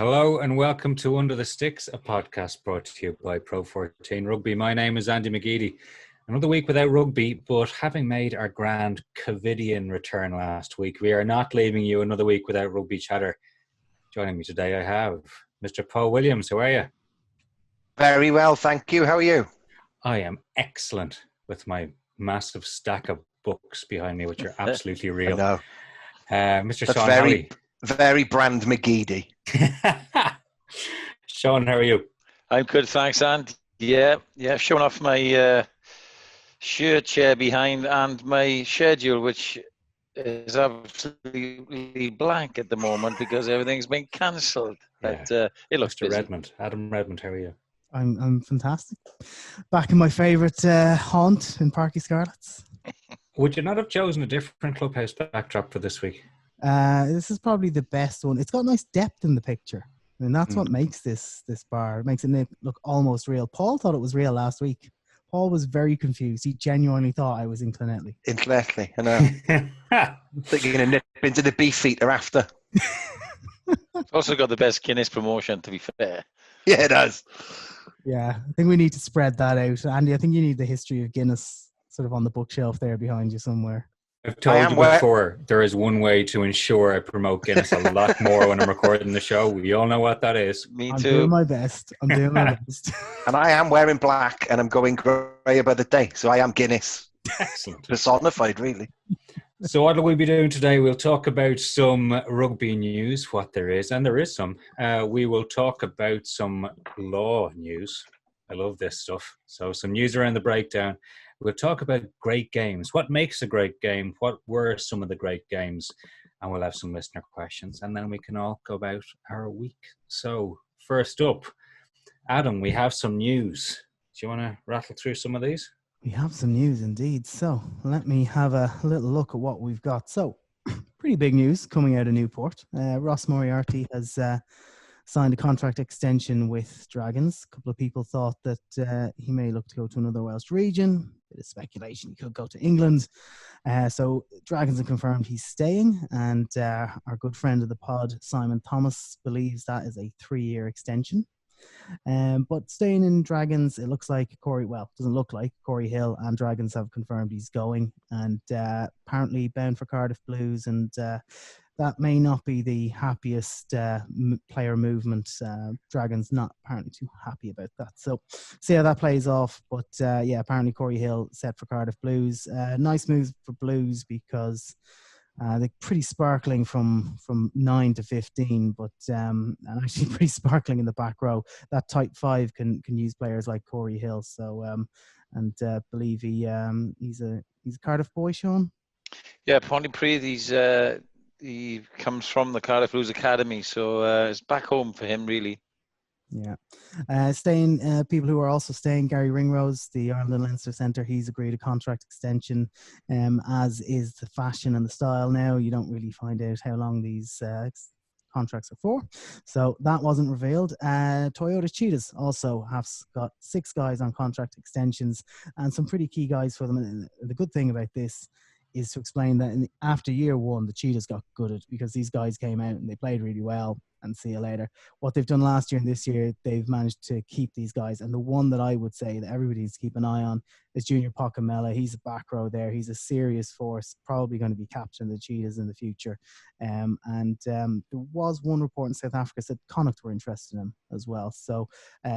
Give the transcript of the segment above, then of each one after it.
Hello and welcome to Under the Sticks, a podcast brought to you by Pro14 Rugby. My name is Andy McGeady. Another week without rugby, but having made our grand COVIDian return last week, we are not leaving you another week without rugby chatter. Joining me today, I have Mr. Paul Williams. How are you? Very well, thank you. How are you? I am excellent with my massive stack of books behind me, which are absolutely real. I know. Mr. That's Sean very, Holley. very brand McGeady. Sean, how are you? I'm good, thanks, Andy. Yeah, showing off my shirt chair behind and my schedule, which is absolutely blank at the moment because everything's been cancelled. Yeah. But it looks Mr. busy. Redmond, Adam Redmond, how are you? I'm fantastic. Back in my favourite haunt in Parky Scarlets. Would you not have chosen a different clubhouse backdrop for this week? This is probably the best one. It's got nice depth in the picture. And that's what makes this bar. It makes it look almost real. Paul thought it was real last week. Paul was very confused. He genuinely thought I was in Clonettley. In Clonettley, I know. Thinking a nip into the beef eater after. It's also got the best Guinness promotion, to be fair. Yeah, it does. Yeah, I think we need to spread that out. Andy, I think you need the history of Guinness sort of on the bookshelf there behind you somewhere. I've told you before, there is one way to ensure I promote Guinness a lot more when I'm recording the show. We all know what that is. Me too. I'm doing my best. And I am wearing black and I'm going grey by the day. So I am Guinness. Excellent. Personified, really. So what will we be doing today? We'll talk about some rugby news, what there is, and there is some. We will talk about some law news. I love this stuff. So some news around the breakdown. We'll talk about great games. What makes a great game? What were some of the great games? And we'll have some listener questions. And then we can all go about our week. So first up, Adam, we have some news. Do you want to rattle through some of these? We have some news indeed. So let me have a little look at what we've got. So pretty big news coming out of Newport. Ross Moriarty has signed a contract extension with Dragons. A couple of people thought that he may look to go to another Welsh region. Bit of speculation, he could go to England. So Dragons have confirmed he's staying, and our good friend of the pod, Simon Thomas, believes that is a 3-year extension. But staying in Dragons, it looks like doesn't look like Corey Hill and Dragons have confirmed he's going, and apparently bound for Cardiff Blues, and that may not be the happiest player movement. Dragons not apparently too happy about that. So see how that plays off. But apparently Corey Hill set for Cardiff Blues. Nice move for Blues because they're pretty sparkling from 9 to 15, but and actually pretty sparkling in the back row. That type 5 can use players like Corey Hill. So believe he's a Cardiff boy, Sean. Yeah, Pontypridd, he comes from the Cardiff Blues Academy, so it's back home for him, really. Yeah. People who are also staying, Gary Ringrose, the Ireland and Leinster centre, he's agreed a contract extension, as is the fashion and the style now. You don't really find out how long these contracts are for. So that wasn't revealed. Toyota Cheetahs also have got 6 guys on contract extensions and some pretty key guys for them. And the good thing about this is to explain that after year 1, the Cheetahs got gutted because these guys came out and they played really well, and see you later. What they've done last year and this year, they've managed to keep these guys. And the one that I would say that everybody needs to keep an eye on is Junior Pocamella. He's a back row there. He's a serious force, probably going to be captain of the Cheetahs in the future. There was one report in South Africa said Connacht were interested in him as well. So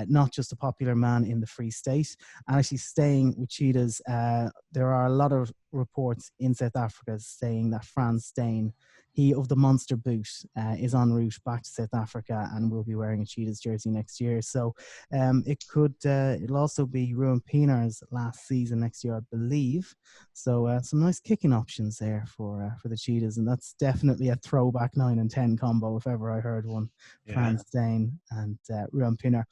not just a popular man in the Free State. And actually staying with Cheetahs, there are a lot of reports in South Africa saying that Frans Steyn, he of the Monster boot, is en route back to South Africa and will be wearing a Cheetahs jersey next year. So it'll also be Ruan Pienaar's last season next year, I believe. So some nice kicking options there for the Cheetahs, and that's definitely a throwback 9 and 10 combo if ever I heard one. Yeah. Frans Steyn and Ruan Pienaar.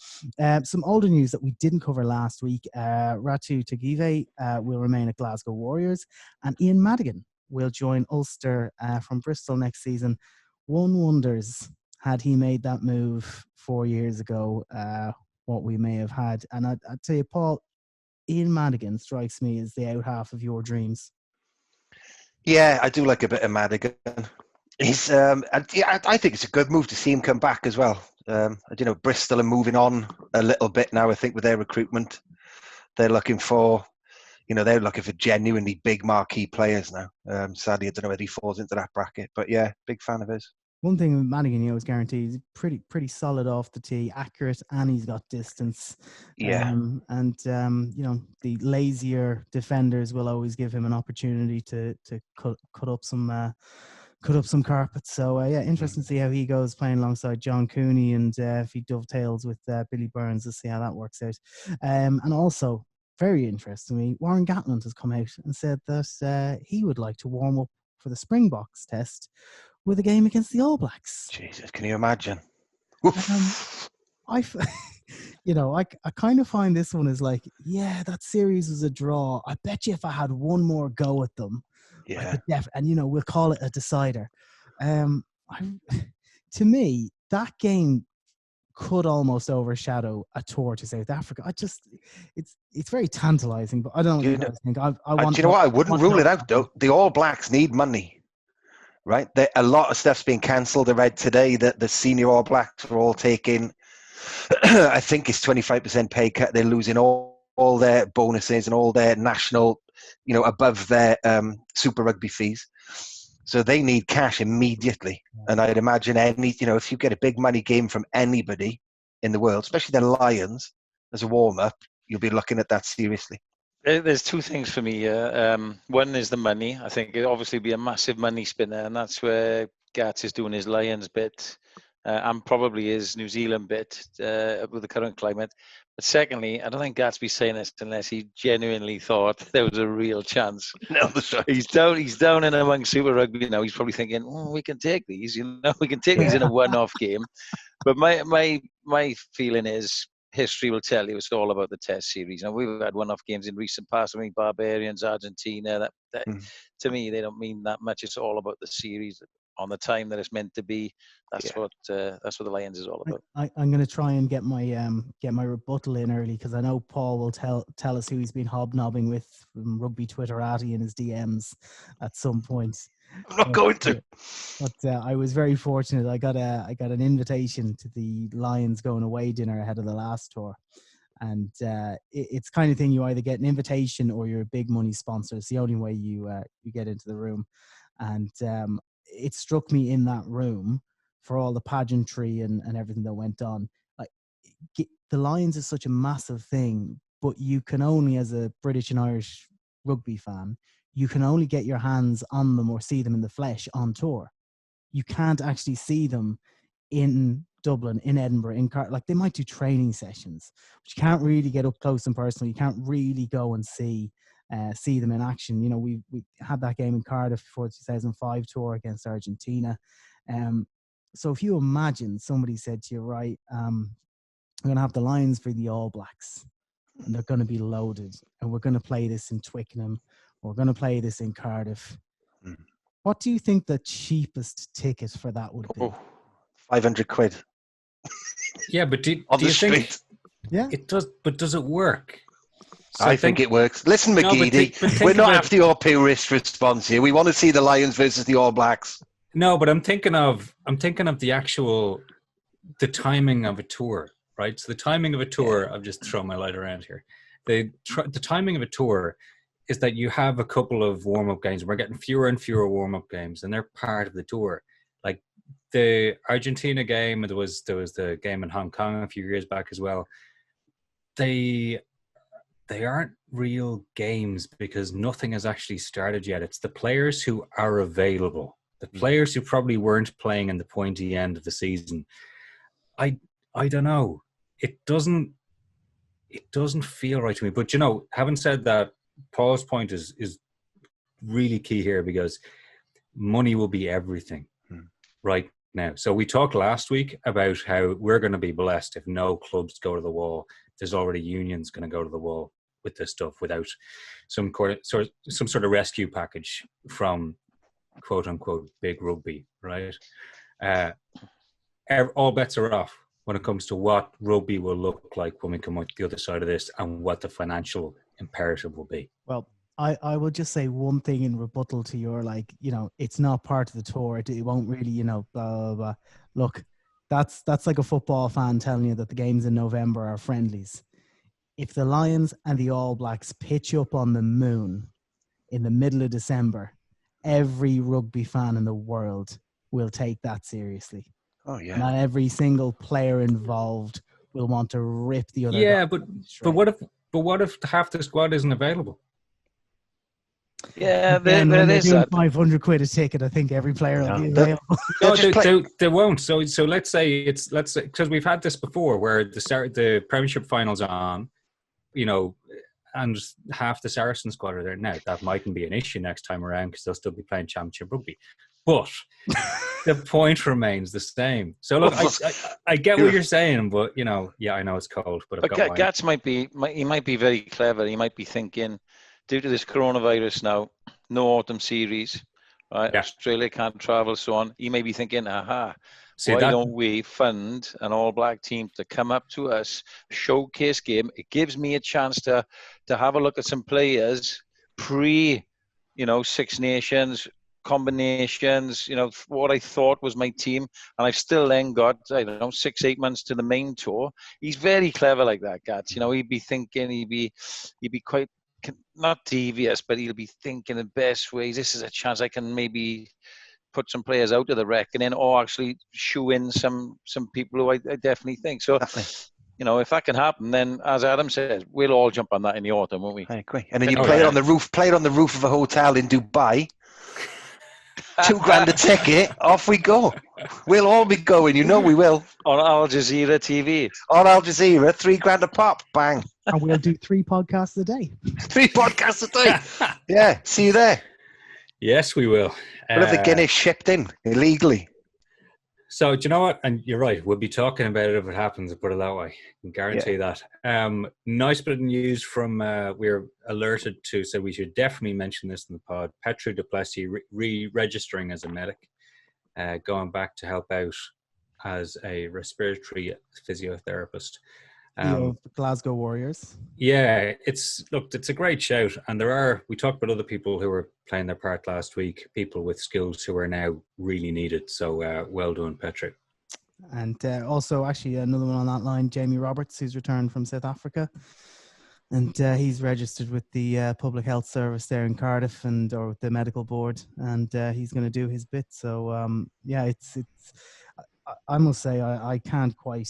Some older news that we didn't cover last week: Ratu Tagive will remain at Glasgow Warriors, and Ian Madigan will join Ulster from Bristol next season. One wonders, had he made that move 4 years ago, what we may have had. And I'd tell you, Paul, Ian Madigan strikes me as the out half of your dreams. Yeah, I do like a bit of Madigan. He's, I think it's a good move to see him come back as well. Bristol are moving on a little bit now, I think, with their recruitment. They're looking for genuinely big marquee players now. Sadly, I don't know whether he falls into that bracket, but yeah, big fan of his. One thing with Madigan, is guaranteed he's pretty solid off the tee, accurate, and he's got distance. Yeah. The lazier defenders will always give him an opportunity to cut up some carpets. So interesting to see how he goes playing alongside John Cooney, and if he dovetails with Billy Burns, to see how that works out. And also, very interestingly, Warren Gatland has come out and said that he would like to warm up for the Springboks test with a game against the All Blacks. Jesus, can you imagine? I kind of find this one is like, that series was a draw. I bet you if I had one more go at them, yeah, we'll call it a decider. To me, that game could almost overshadow a tour to South Africa. It's very tantalizing, but I don't know what you guys think. I wouldn't rule it out though. The All Blacks need money. Right, a lot of stuff's been cancelled. I read today that the senior All Blacks are all taking, I think it's 25% pay cut. They're losing all their bonuses and all their national, above their Super Rugby fees. So they need cash immediately. And I'd imagine if you get a big money game from anybody in the world, especially the Lions, as a warm up, you'll be looking at that seriously. There's two things for me. One is the money. I think it'll obviously be a massive money spinner, and that's where Gats is doing his Lions bit and probably his New Zealand bit with the current climate. But secondly, I don't think Gats be saying this unless he genuinely thought there was a real chance. No, that's right. He's down in among Super Rugby now. He's probably thinking, we can take these. We can take these in a one-off game. But my feeling is, history will tell you it's all about the test series. Now, we've had one-off games in recent past. I mean, Barbarians, Argentina, that to me, they don't mean that much. It's all about the series on the time that it's meant to be. That's what the Lions is all about. I'm going to try and get my rebuttal in early, because I know Paul will tell us who he's been hobnobbing with from Rugby Twitterati in his DMs at some point. I'm not going to. But I was very fortunate. I got an invitation to the Lions going away dinner ahead of the last tour, and it's kind of thing you either get an invitation or you're a big money sponsor. It's the only way you get into the room, and it struck me in that room, for all the pageantry and everything that went on. Like, the Lions is such a massive thing, but you can only, as a British and Irish rugby fan, you can only get your hands on them or see them in the flesh on tour. You can't actually see them in Dublin, in Edinburgh, in like they might do training sessions, but you can't really get up close and personal. You can't really go and see them in action. We had that game in Cardiff before the 2005 tour against Argentina. So if you imagine somebody said to you, right, I'm going to have the Lions for the All Blacks, and they're going to be loaded, and we're going to play this in Twickenham, we're going to play this in Cardiff. What do you think the cheapest ticket for that would be? 500 quid. Yeah, but do on you the think street. it does? But does it work? So I think it works. Listen, McGeady, we're not after your purist response here. We want to see the Lions versus the All Blacks. No, but I'm thinking of the timing of a tour, right? So the timing of a tour, I've just thrown my light around here. The timing of a tour is that you have a couple of warm-up games. We're getting fewer and fewer warm-up games, and they're part of the tour. Like the Argentina game, there was the game in Hong Kong a few years back as well. They aren't real games because nothing has actually started yet. It's the players who are available, the players who probably weren't playing in the pointy end of the season. I don't know. It doesn't feel right to me. But having said that, Paul's point is really key here, because money will be everything right now. So we talked last week about how we're going to be blessed if no clubs go to the wall. There's already unions going to go to the wall with this stuff without some sort of rescue package from quote unquote big rugby, right? All bets are off when it comes to what rugby will look like when we come out the other side of this, and what the financial imperative will be. Well, I will just say one thing in rebuttal to your, it's not part of the tour. It won't really, blah, blah, blah. Look, That's like a football fan telling you that the games in November are friendlies. If the Lions and the All Blacks pitch up on the moon in the middle of December, every rugby fan in the world will take that seriously. Oh yeah. Not every single player involved will want to rip the other. Yeah, guy but what if half the squad isn't available? Yeah, Again, there when they're is doing that. 500 quid a ticket, I think every player will be available. No, they won't. So let's say because we've had this before where the Premiership finals on, you know, and half the Saracen squad are there now. That mightn't be an issue next time around because they'll still be playing Championship rugby. But the point remains the same. So look, I get what you're saying, but I know it's cold. But Gats might be very clever. He might be thinking, due to this coronavirus now, no autumn series, right? Yeah. Australia can't travel, so on. He may be thinking, why don't we fund an All Black team to come up to us, showcase game? It gives me a chance to have a look at some players pre, Six Nations combinations, what I thought was my team, and I've still then got 6-8 months to the main tour. He's very clever like that, Gats. He'd be thinking, he'd be quite not devious, but he'll be thinking the best ways. This is a chance I can maybe put some players out of the reckoning, or actually shoe in some people who I definitely think. So, if that can happen, then as Adam said, we'll all jump on that in the autumn, won't we? I agree. And then you play it on the roof of a hotel in Dubai. $2,000 a ticket, off we go. We'll all be going, we will. On Al Jazeera TV. On Al Jazeera, $3,000 a pop, bang. And we'll do 3 podcasts a day. 3 podcasts a day. Yeah, see you there. Yes, we will. We'll have the Guinness shipped in illegally. So, do you know what? And you're right. We'll be talking about it if it happens, put it that way. I can guarantee that. Nice bit of news from, we're alerted to, so we should definitely mention this in the pod. Petrus du Plessis re-registering as a medic, going back to help out as a respiratory physiotherapist. The Glasgow Warriors. Yeah, it's a great shout. And we talked about other people who were playing their part last week, people with skills who are now really needed. So well done, Petrus. And also actually another one on that line, Jamie Roberts, who's returned from South Africa. And he's registered with the Public Health Service there in Cardiff or with the medical board. And he's going to do his bit. So it's I must say I can't quite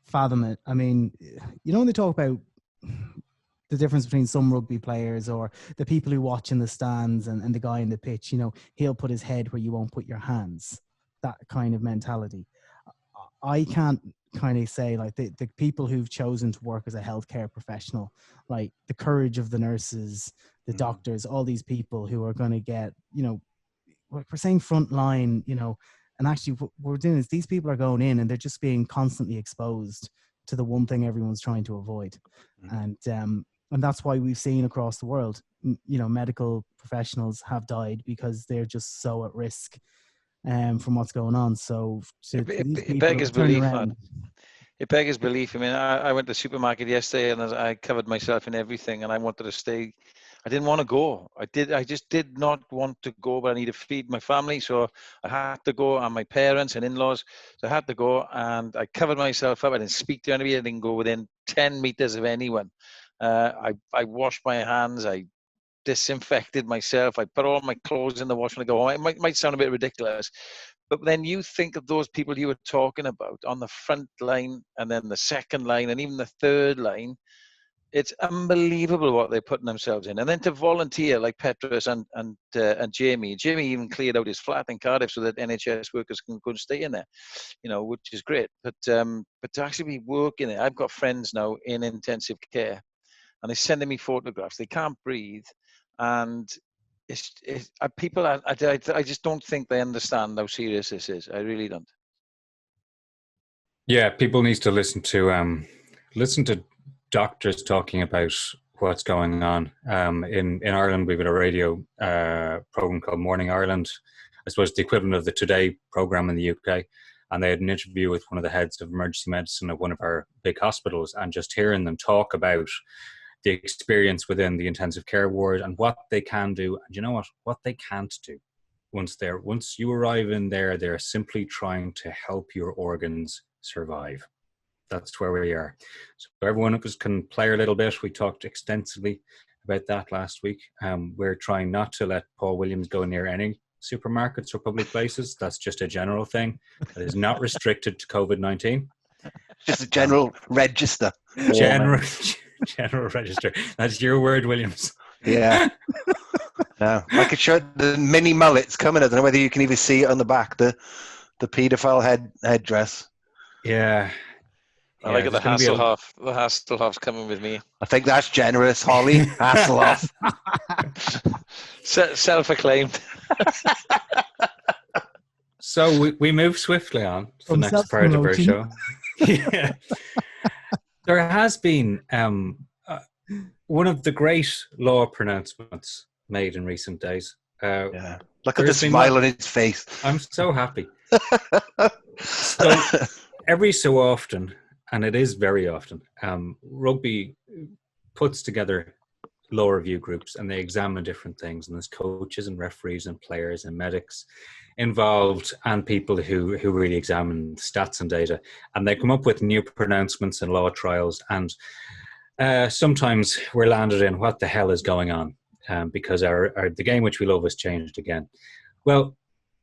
fathom it. I mean, when they talk about the difference between some rugby players or the people who watch in the stands and the guy in the pitch, he'll put his head where you won't put your hands, that kind of mentality. I can't kind of say like the people who've chosen to work as a healthcare professional, like the courage of the nurses, the doctors, all these people who are going to get, we're saying front line, and actually what we're doing is these people are going in and they're just being constantly exposed to the one thing everyone's trying to avoid. And that's why we've seen across the world, medical professionals have died because they're just so at risk from what's going on. So it beggars belief, man. It beggars belief. I mean, I went to the supermarket yesterday and I covered myself in everything and I wanted to stay. I didn't want to go. I just did not want to go, but I need to feed my family. So I had to go, and my parents and in-laws. So I had to go, and I covered myself up. I didn't speak to anybody. I didn't go within 10 meters of anyone. I washed my hands. I disinfected myself. I put all my clothes in the wash when I go home. It might sound a bit ridiculous, but then you think of those people you were talking about on the front line, and then the second line, and even the third line. It's unbelievable what they're putting themselves in. And then to volunteer like Petrus and Jamie. Jamie even cleared out his flat in Cardiff so that NHS workers can go and stay in there, which is great. But to actually be working there, I've got friends now in intensive care and they're sending me photographs. They can't breathe. And I just don't think they understand how serious this is. I really don't. Yeah, people need to listen to doctors talking about what's going on. In Ireland, we've got a radio program called Morning Ireland. I suppose the equivalent of the Today program in the UK. And they had an interview with one of the heads of emergency medicine at one of our big hospitals, and just hearing them talk about the experience within the intensive care ward and what they can do, and what they can't do. once you arrive in there, they're simply trying to help your organs survive. That's where we are. So everyone of us can play a little bit. We talked extensively about that last week. We're trying not to let Paul Williams go near any supermarkets or public places. That's just a general thing. That is not restricted to COVID-19. Just a general register. General register. That's your word, Williams. Yeah. No, I could show the mini mullets coming. I don't know whether you can even see it on the back, the paedophile headdress. Yeah. I like it, the Hasselhoff. The Hasselhoff's coming with me. I think that's generous, Holley. Hasselhoff. Self-acclaimed. So we move swiftly on to the next part of our show. Yeah. There has been one of the great law pronouncements made in recent days. Yeah. Look at the smile on his face. I'm so happy. So every so often, and it is very often, rugby puts together law review groups and they examine different things, and there's coaches and referees and players and medics involved and people who really examine stats and data, and they come up with new pronouncements and law trials, and sometimes we're landed in what the hell is going on, because the game which we love has changed again. Well,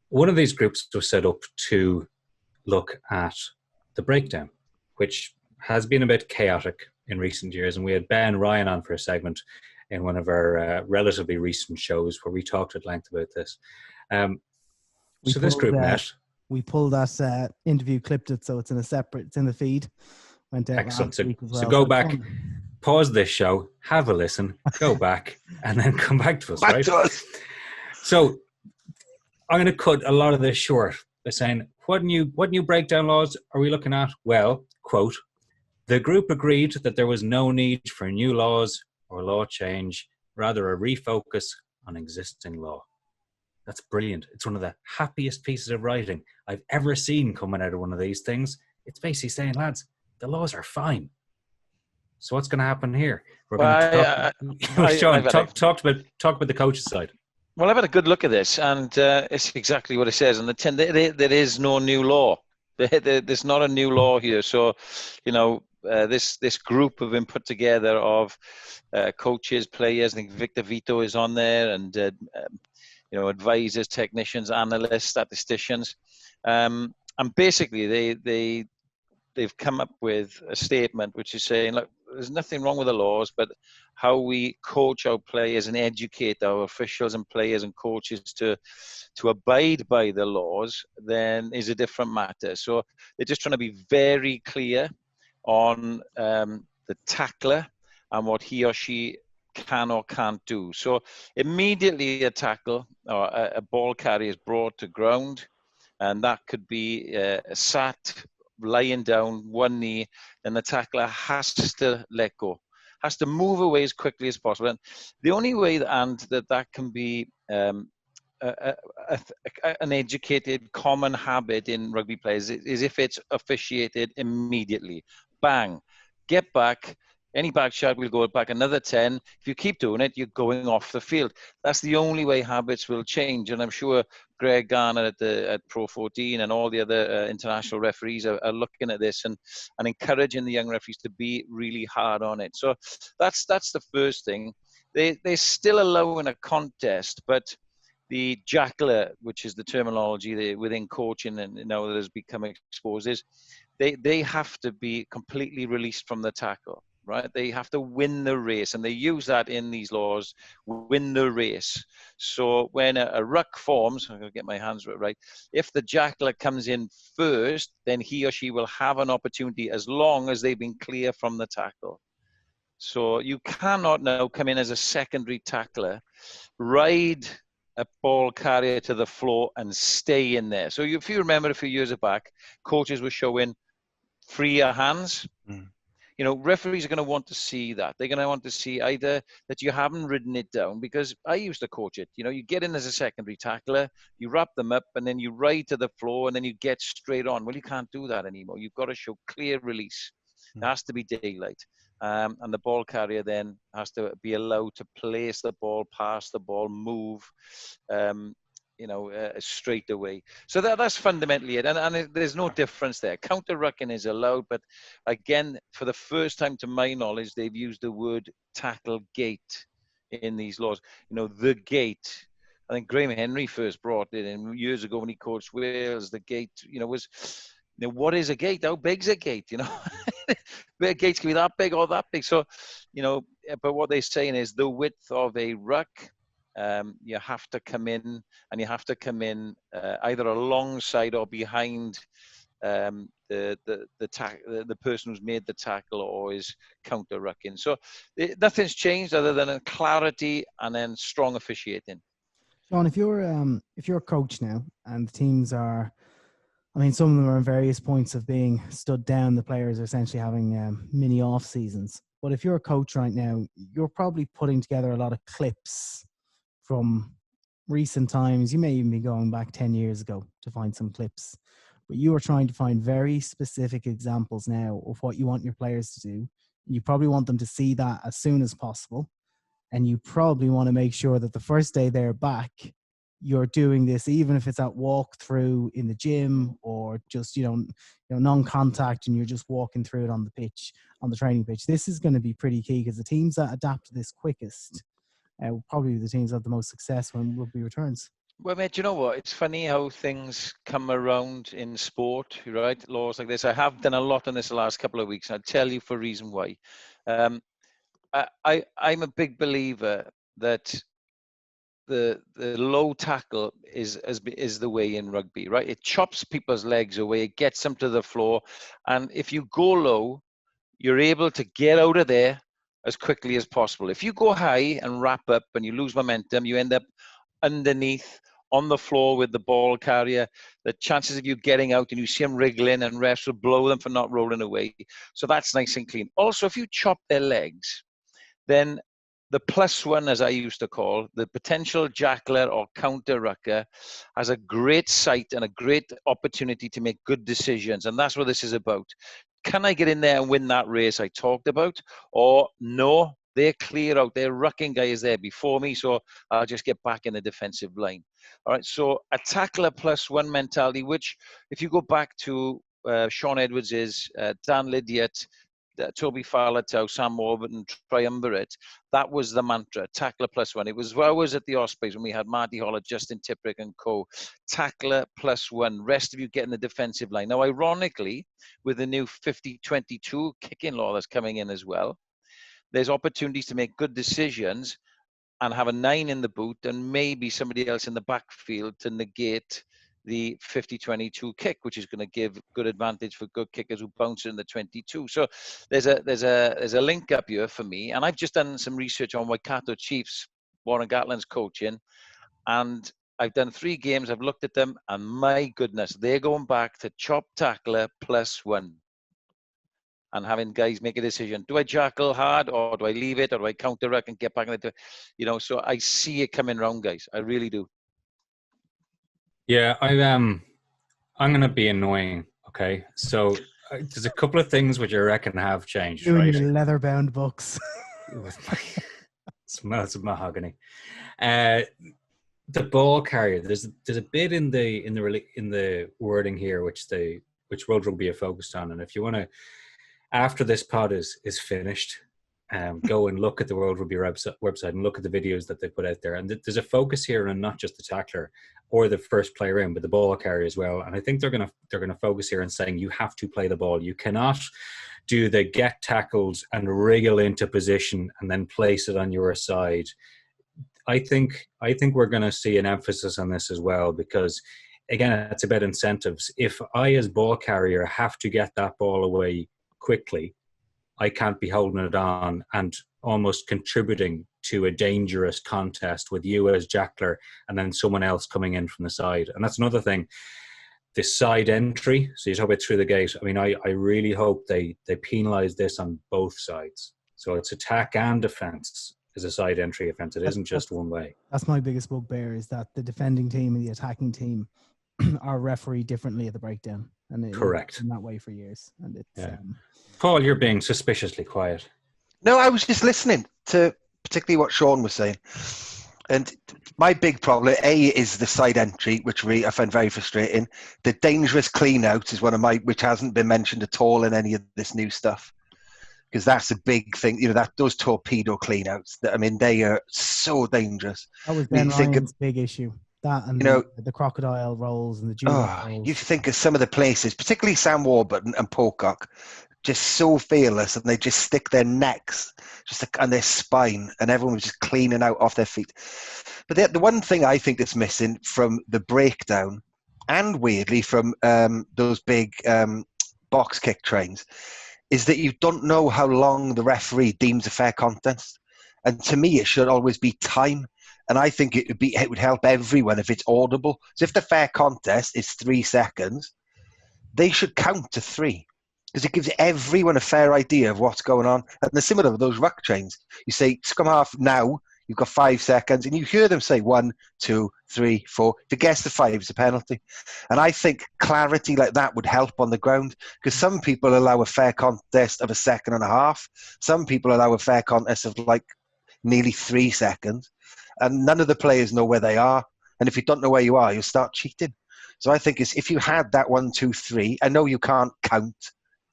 one of these groups was set up to look at the breakdown, which has been a bit chaotic in recent years, and we had Ben Ryan on for a segment in one of our relatively recent shows where we talked at length about this. So this group met. We pulled that interview, clipped it, so it's in the feed. Went out excellent. last week as well. So go back, pause this show, have a listen, go back, and then come back to us, right? To us. So I'm going to cut a lot of this short by saying, what new breakdown laws are we looking at? Well, quote, the group agreed that there was no need for new laws or law change, rather a refocus on existing law. That's brilliant. It's one of the happiest pieces of writing I've ever seen coming out of one of these things. It's basically saying, lads, the laws are fine. So what's going to happen here? We're going to Sean, talk about the coach's side. Well, I've had a good look at this, and it's exactly what it says. And there is no new law. There's not a new law here. So, this group have been put together of coaches, players. I think Victor Vito is on there, and advisors, technicians, analysts, statisticians, and basically they've come up with a statement which is saying, look, there's nothing wrong with the laws, but how we coach our players and educate our officials and players and coaches to abide by the laws then is a different matter. So they're just trying to be very clear on the tackler and what he or she can or can't do. So immediately a tackle or a ball carrier is brought to ground, and that could be sat, lying down, one knee, and the tackler has to let go, has to move away as quickly as possible. And the only way that can be an educated common habit in rugby players is if it's officiated immediately. Bang, get back. Any back shot will go back another 10. If you keep doing it, you're going off the field. That's the only way habits will change. And I'm sure Greg Garner at Pro 14 and all the other international referees are looking at this and encouraging the young referees to be really hard on it. So that's the first thing. They're still allowing a contest, but the jackler, which is the terminology within coaching and now that has become exposed, is they have to be completely released from the tackle. Right, they have to win the race, and they use that in these laws. Win the race. So when a ruck forms, I'm going to get my hands right. If the jackler comes in first, then he or she will have an opportunity as long as they've been clear from the tackle. So you cannot now come in as a secondary tackler, ride a ball carrier to the floor, and stay in there. So if you remember a few years back, coaches were showing free your hands. Referees are going to want to see that. They're going to want to see either that you haven't ridden it down, because I used to coach it. You get in as a secondary tackler, you wrap them up, and then you ride to the floor, and then you get straight on. Well, you can't do that anymore. You've got to show clear release. There has to be daylight. And the ball carrier then has to be allowed to place the ball, pass the ball, move. straight away. So that's fundamentally it. And there's no difference there. Counter-rucking is allowed, but again, for the first time to my knowledge, they've used the word tackle gate in these laws. The gate. I think Graham Henry first brought it in years ago when he coached Wales. The gate, was, what is a gate? How big's a gate? Where gates can be that big or that big. So, but what they're saying is the width of a ruck. You have to come in, and you have to come in either alongside or behind the person who's made the tackle or is counter rucking. So nothing's changed other than a clarity and then strong officiating. Sean, if you're a coach now and the teams are, some of them are in various points of being stood down. The players are essentially having mini off seasons. But if you're a coach right now, you're probably putting together a lot of clips from recent times. You may even be going back 10 years ago to find some clips, but you are trying to find very specific examples now of what you want your players to do. You probably want them to see that as soon as possible. And you probably want to make sure that the first day they're back, you're doing this, even if it's at walkthrough in the gym or just, non-contact, and you're just walking through it on the pitch, on the training pitch. This is going to be pretty key, because the teams that adapt to this quickest probably the teams that have the most success when rugby returns. Well, mate, you know what? It's funny how things come around in sport, right? Laws like this. I have done a lot on this the last couple of weeks, and I'll tell you for a reason why. I'm a big believer that the low tackle is the way in rugby, right? It chops people's legs away, it gets them to the floor, and if you go low, you're able to get out of there as quickly as possible. If you go high and wrap up and you lose momentum, you end up underneath on the floor with the ball carrier. The chances of you getting out and you see them wriggling, and refs will blow them for not rolling away. So that's nice and clean. Also, if you chop their legs, then the +1, as I used to call, the potential jackler or counter rucker, has a great sight and a great opportunity to make good decisions. And that's what this is about. Can I get in there and win that race I talked about? Or no, they're clear out. Their rucking guy is there before me, so I'll just get back in the defensive line. All right, so a tackler +1 mentality, which if you go back to Sean Edwards' Dan Lydiat, Toby Falatau, Sam Warburton triumvirate, that was the mantra, tackler +1. It was where I was at the Ospreys when we had Marty Holler, Justin Tipuric and co. Tackler +1. Rest of you get in the defensive line. Now, ironically, with the new 50-22 kicking law that's coming in as well, there's opportunities to make good decisions and have a 9 in the boot and maybe somebody else in the backfield to negate the 50-22 kick, which is going to give good advantage for good kickers who bounce in the 22. So there's a link up here for me. And I've just done some research on Waikato Chiefs, Warren Gatland's coaching, and I've done 3 games. I've looked at them, and my goodness, they're going back to chop tackler +1 and having guys make a decision. Do I jackal hard, or do I leave it, or do I counter ruck and get back in the, so I see it coming around, guys. I really do. Yeah, I'm going to be annoying. Okay, so there's a couple of things which I reckon have changed. You right? and your leather-bound books. Smells of mahogany. The ball carrier. There's a bit in the wording here which World Rugby are focused on, and if you want to, after this pod is finished, go and look at the World Rugby website and look at the videos that they put out there. And there's a focus here on not just the tackler or the first player in, but the ball carrier as well. And I think they're gonna focus here on saying you have to play the ball. You cannot do the get tackled and wriggle into position and then place it on your side. I think we're going to see an emphasis on this as well, because again, it's about incentives. If I as ball carrier have to get that ball away quickly, I can't be holding it on and almost contributing to a dangerous contest with you as jackler and then someone else coming in from the side. And that's another thing, this side entry. So you talk about through the gate. I mean, I really hope they penalise this on both sides. So it's attack and defence is a side entry offence. It isn't just one way. That's my biggest bugbear, is that the defending team and the attacking team are refereed differently at the breakdown. And Correct. In that way for years. And it's Paul, you're being suspiciously quiet. No, I was just listening to particularly what Sean was saying. And my big problem, is the side entry, which I find very frustrating. The dangerous clean out is one of my, which hasn't been mentioned at all in any of this new stuff. Because that's a big thing, that those torpedo clean outs, I mean, they are so dangerous. That was I mean, Ben Ryan's big issue. That and the crocodile rolls and the judo rolls. You think of some of the places, particularly Sam Warburton and Pocock, just so fearless, and they just stick their necks on their spine, and everyone was just cleaning out off their feet. But the one thing I think that's missing from the breakdown, and weirdly from those big box kick trains, is that you don't know how long the referee deems a fair contest. And to me, it should always be time. And I think it would help everyone if it's audible. So if the fair contest is 3 seconds, they should count to 3. Because it gives everyone a fair idea of what's going on. And the similar with those ruck trains. You say, scrum half now, you've got 5 seconds, and you hear them say 1, 2, 3, 4. If it gets to 5, it's a penalty. And I think clarity like that would help on the ground, because some people allow a fair contest of 1.5 seconds. Some people allow a fair contest of like nearly 3 seconds. And none of the players know where they are. And if you don't know where you are, you'll start cheating. So I think if you had that 1, 2, 3, I know you can't count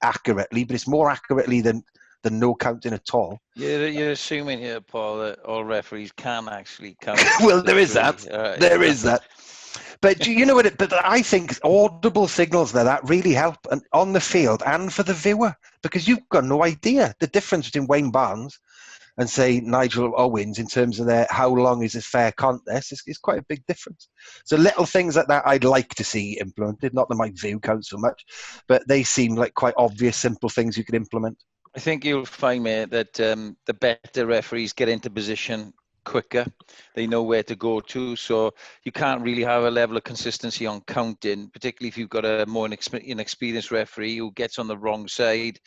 accurately, but it's more accurately than no counting at all. You're assuming here, Paul, that all referees can actually count. Well, there is that. There is that. But you know what? But I think audible signals that really help, and on the field and for the viewer, because you've got no idea the difference between Wayne Barnes and say Nigel Owens in terms of how long is a fair contest is quite a big difference. So little things like that I'd like to see implemented. Not that my view counts so much, but they seem like quite obvious, simple things you could implement. I think you'll find, mate, that the better referees get into position quicker. They know where to go to. So you can't really have a level of consistency on counting, particularly if you've got a more inexperienced referee who gets on the wrong side.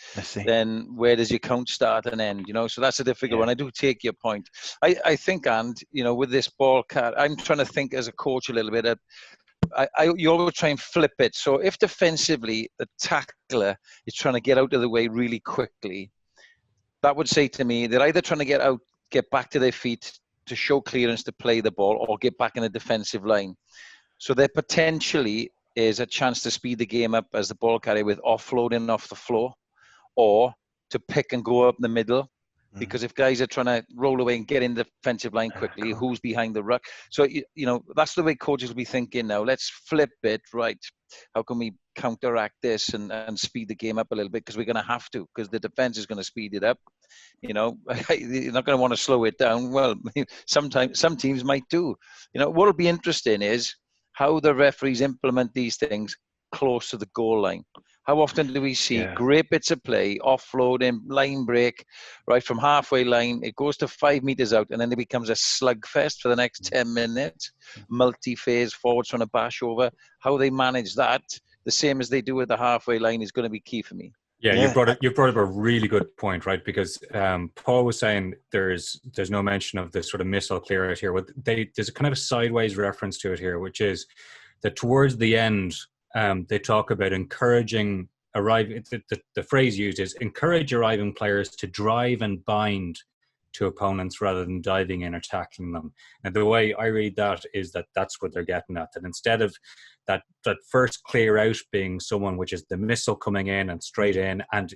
Then where does your count start and end? So that's a difficult one. I do take your point. I think, and with this ball cat, I'm trying to think as a coach a little bit. You always try and flip it. So if defensively the tackler is trying to get out of the way really quickly, that would say to me they're either trying to get back to their feet to show clearance to play the ball, or get back in a defensive line. So there potentially is a chance to speed the game up as the ball carrier with offloading off the floor, or to pick and go up the middle. Because if guys are trying to roll away and get in the defensive line quickly, who's behind the ruck? So, that's the way coaches will be thinking now. Let's flip it, right? How can we counteract this and speed the game up a little bit? Because we're going to have to, because the defense is going to speed it up. You're not going to want to slow it down. Well, sometimes some teams might do. What will be interesting is how the referees implement these things close to the goal line. How often do we see great bits of play, offloading, line break, right from halfway line, it goes to 5 meters out, and then it becomes a slugfest for the next 10 minutes, multi-phase forwards trying to bash over. How they manage that, the same as they do at the halfway line, is going to be key for me. Yeah, you brought up a really good point, right? Because Paul was saying there's no mention of the sort of missile clear out here. There's a kind of a sideways reference to it here, which is that towards the end, they talk about encouraging arriving. The phrase used is encourage arriving players to drive and bind to opponents rather than diving in or tackling them. And the way I read that is that's what they're getting at. That instead of that first clear out being someone which is the missile coming in and straight in, and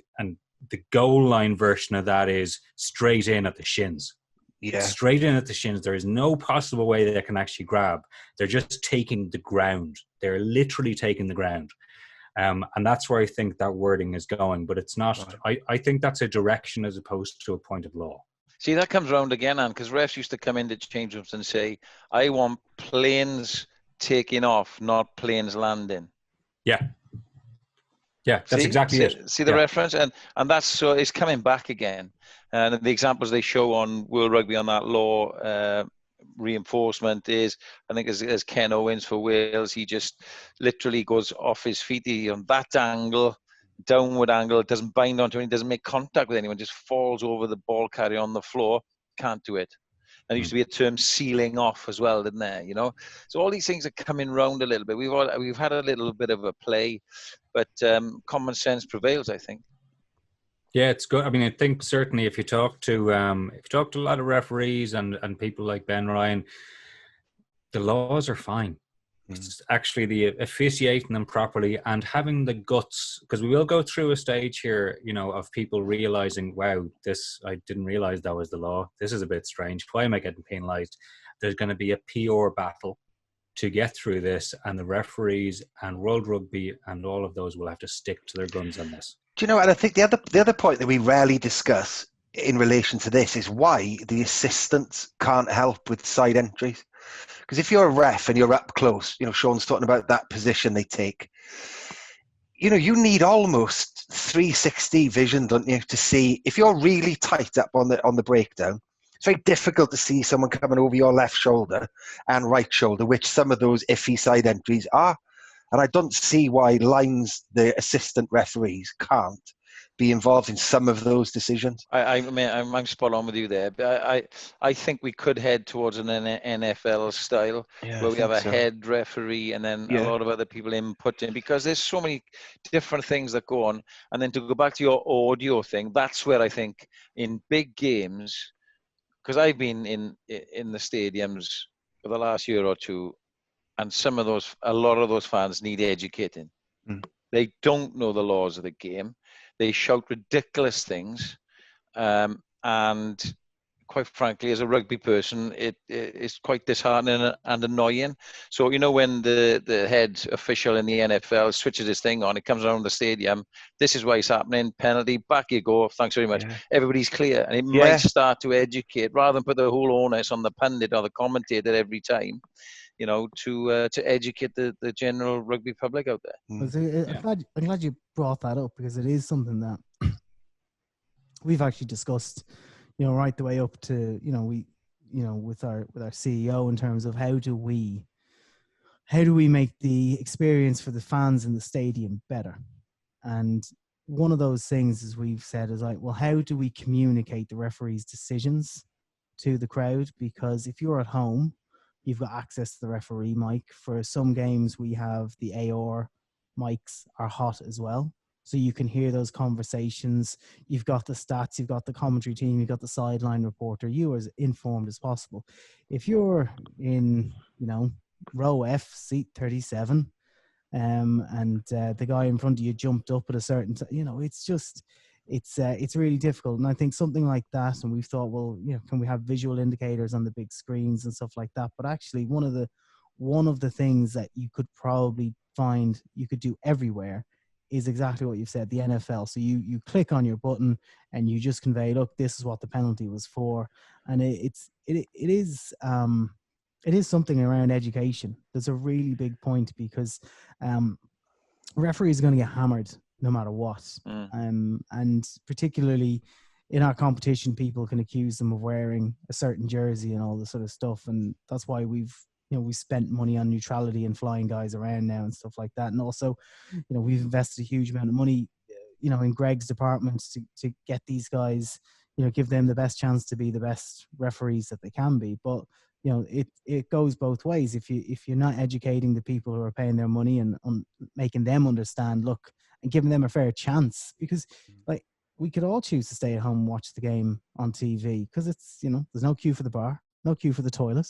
the goal line version of that is straight in at the shins. Yeah. Straight in at the shins. There is no possible way they can actually grab. They're just taking the ground. They're literally taking the ground. And that's where I think that wording is going. But it's not, I think that's a direction as opposed to a point of law. See, that comes around again, Anne, because refs used to come into change rooms and say, I want planes taking off, not planes landing. Yeah. Yeah, that's exactly it. See the reference? And that's so it's coming back again. And the examples they show on World Rugby on that law reinforcement is, I think as Ken Owens for Wales, he just literally goes off his feet on that angle, downward angle, doesn't bind onto anyone, doesn't make contact with anyone, just falls over the ball carrier on the floor, can't do it. And there used to be a term sealing off as well, didn't there? So all these things are coming round a little bit. We've had a little bit of a play, but common sense prevails, I think. Yeah, it's good. I mean, I think certainly if you talk to a lot of referees and people like Ben Ryan, the laws are fine. It's actually the officiating them properly and having the guts, because we will go through a stage here, of people realizing, wow, I didn't realize that was the law. This is a bit strange. Why am I getting penalized? There's going to be a PR battle to get through this, and the referees and World Rugby and all of those will have to stick to their guns on this. Do you know? And I think the other point that we rarely discuss in relation to this is why the assistants can't help with side entries. Because if you're a ref and you're up close, Sean's talking about that position they take. You need almost 360 vision, don't you, to see if you're really tight up on the breakdown. It's very difficult to see someone coming over your left shoulder and right shoulder, which some of those iffy side entries are. And I don't see why the assistant referees can't be involved in some of those decisions. I mean, I'm spot on with you there. But I think we could head towards an NFL style where we have a head referee and then a lot of other people inputting, because there's so many different things that go on. And then to go back to your audio thing, that's where I think in big games, because I've been in the stadiums for the last year or two, and a lot of those fans need educating. They don't know the laws of the game. They shout ridiculous things. And quite frankly, as a rugby person, it's quite disheartening and annoying. So, when the head official in the NFL switches his thing on, it comes around the stadium, this is why it's happening, penalty, back you go, thanks very much. Yeah. Everybody's clear. And it might start to educate, rather than put the whole onus on the pundit or the commentator every time. To educate the general rugby public out there. I'm glad you brought that up, because it is something that we've actually discussed, right the way up to, with our CEO, in terms of how do we make the experience for the fans in the stadium better. And one of those things, as we've said, is like, well, how do we communicate the referee's decisions to the crowd? Because if you're at home, you've got access to the referee mic. For some games, we have the AR mics are hot as well. So you can hear those conversations. You've got the stats, you've got the commentary team, you've got the sideline reporter. You are as informed as possible. If you're in, row F, seat 37, and the guy in front of you jumped up at a certain it's really difficult. And I think something like that, and we've thought, well, can we have visual indicators on the big screens and stuff like that? But actually, one of the things that you could probably find you could do everywhere is exactly what you've said, the NFL. So you click on your button and you just convey, look, this is what the penalty was for. And it is something around education. There's a really big point, because referees are going to get hammered no matter what. And particularly in our competition, people can accuse them of wearing a certain jersey and all this sort of stuff. And that's why we've spent money on neutrality and flying guys around now and stuff like that. And also, we've invested a huge amount of money, in Greg's department to get these guys, give them the best chance to be the best referees that they can be. But, it goes both ways. If you're not educating the people who are paying their money and making them understand, look, and giving them a fair chance, because like we could all choose to stay at home and watch the game on TV, because it's, there's no queue for the bar, no queue for the toilet.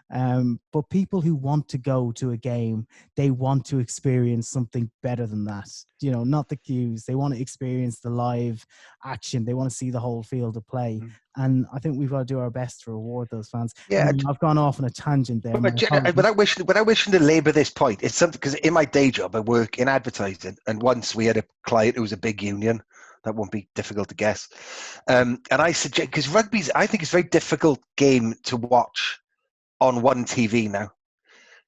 But people who want to go to a game, they want to experience something better than that. Not the queues. They want to experience the live action. They want to see the whole field of play. And I think we've got to do our best to reward those fans. Yeah, I've gone off on a tangent there. But without wishing to labour this point, it's something, because in my day job I work in advertising, and once we had a client who was a big union. That won't be difficult to guess. And I suggest, because rugby's, I think it's a very difficult game to watch on one TV now,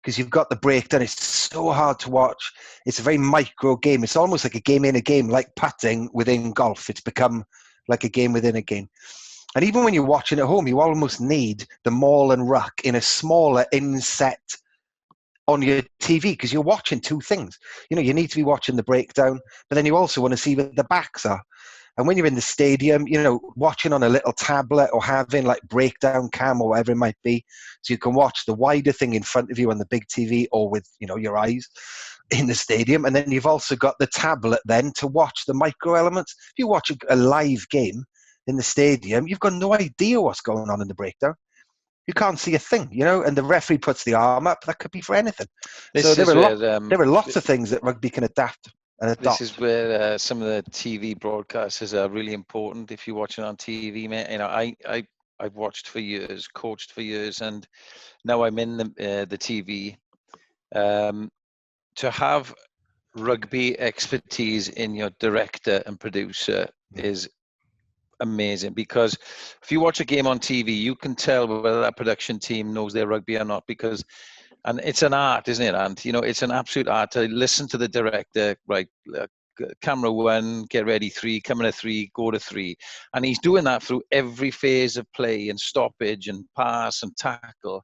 because you've got the breakdown. It's so hard to watch. It's a very micro game. It's almost like a game in a game, like putting within golf. It's become like a game within a game. And even when you're watching at home, you almost need the maul and ruck in a smaller inset on your TV, because you're watching two things. You need to be watching the breakdown, but then you also want to see where the backs are. And when you're in the stadium, watching on a little tablet or having like breakdown cam or whatever it might be, so you can watch the wider thing in front of you on the big TV or with, your eyes. in the stadium, and then you've also got the tablet then to watch the micro elements. If you watch a live game in the stadium, you've got no idea what's going on in the breakdown. You can't see a thing, and the referee puts the arm up. That could be for anything. So there are lots of things that rugby can adapt and adopt. This is where some of the TV broadcasters are really important. If you're watching on TV, mate, I've watched for years, coached for years, and now I'm in the TV. To have rugby expertise in your director and producer is amazing, because if you watch a game on TV, you can tell whether that production team knows their rugby or not, and it's an art, isn't it? And it's an absolute art to listen to the director, right? Camera 1, get ready 3, come in a 3, go to 3, and he's doing that through every phase of play and stoppage and pass and tackle,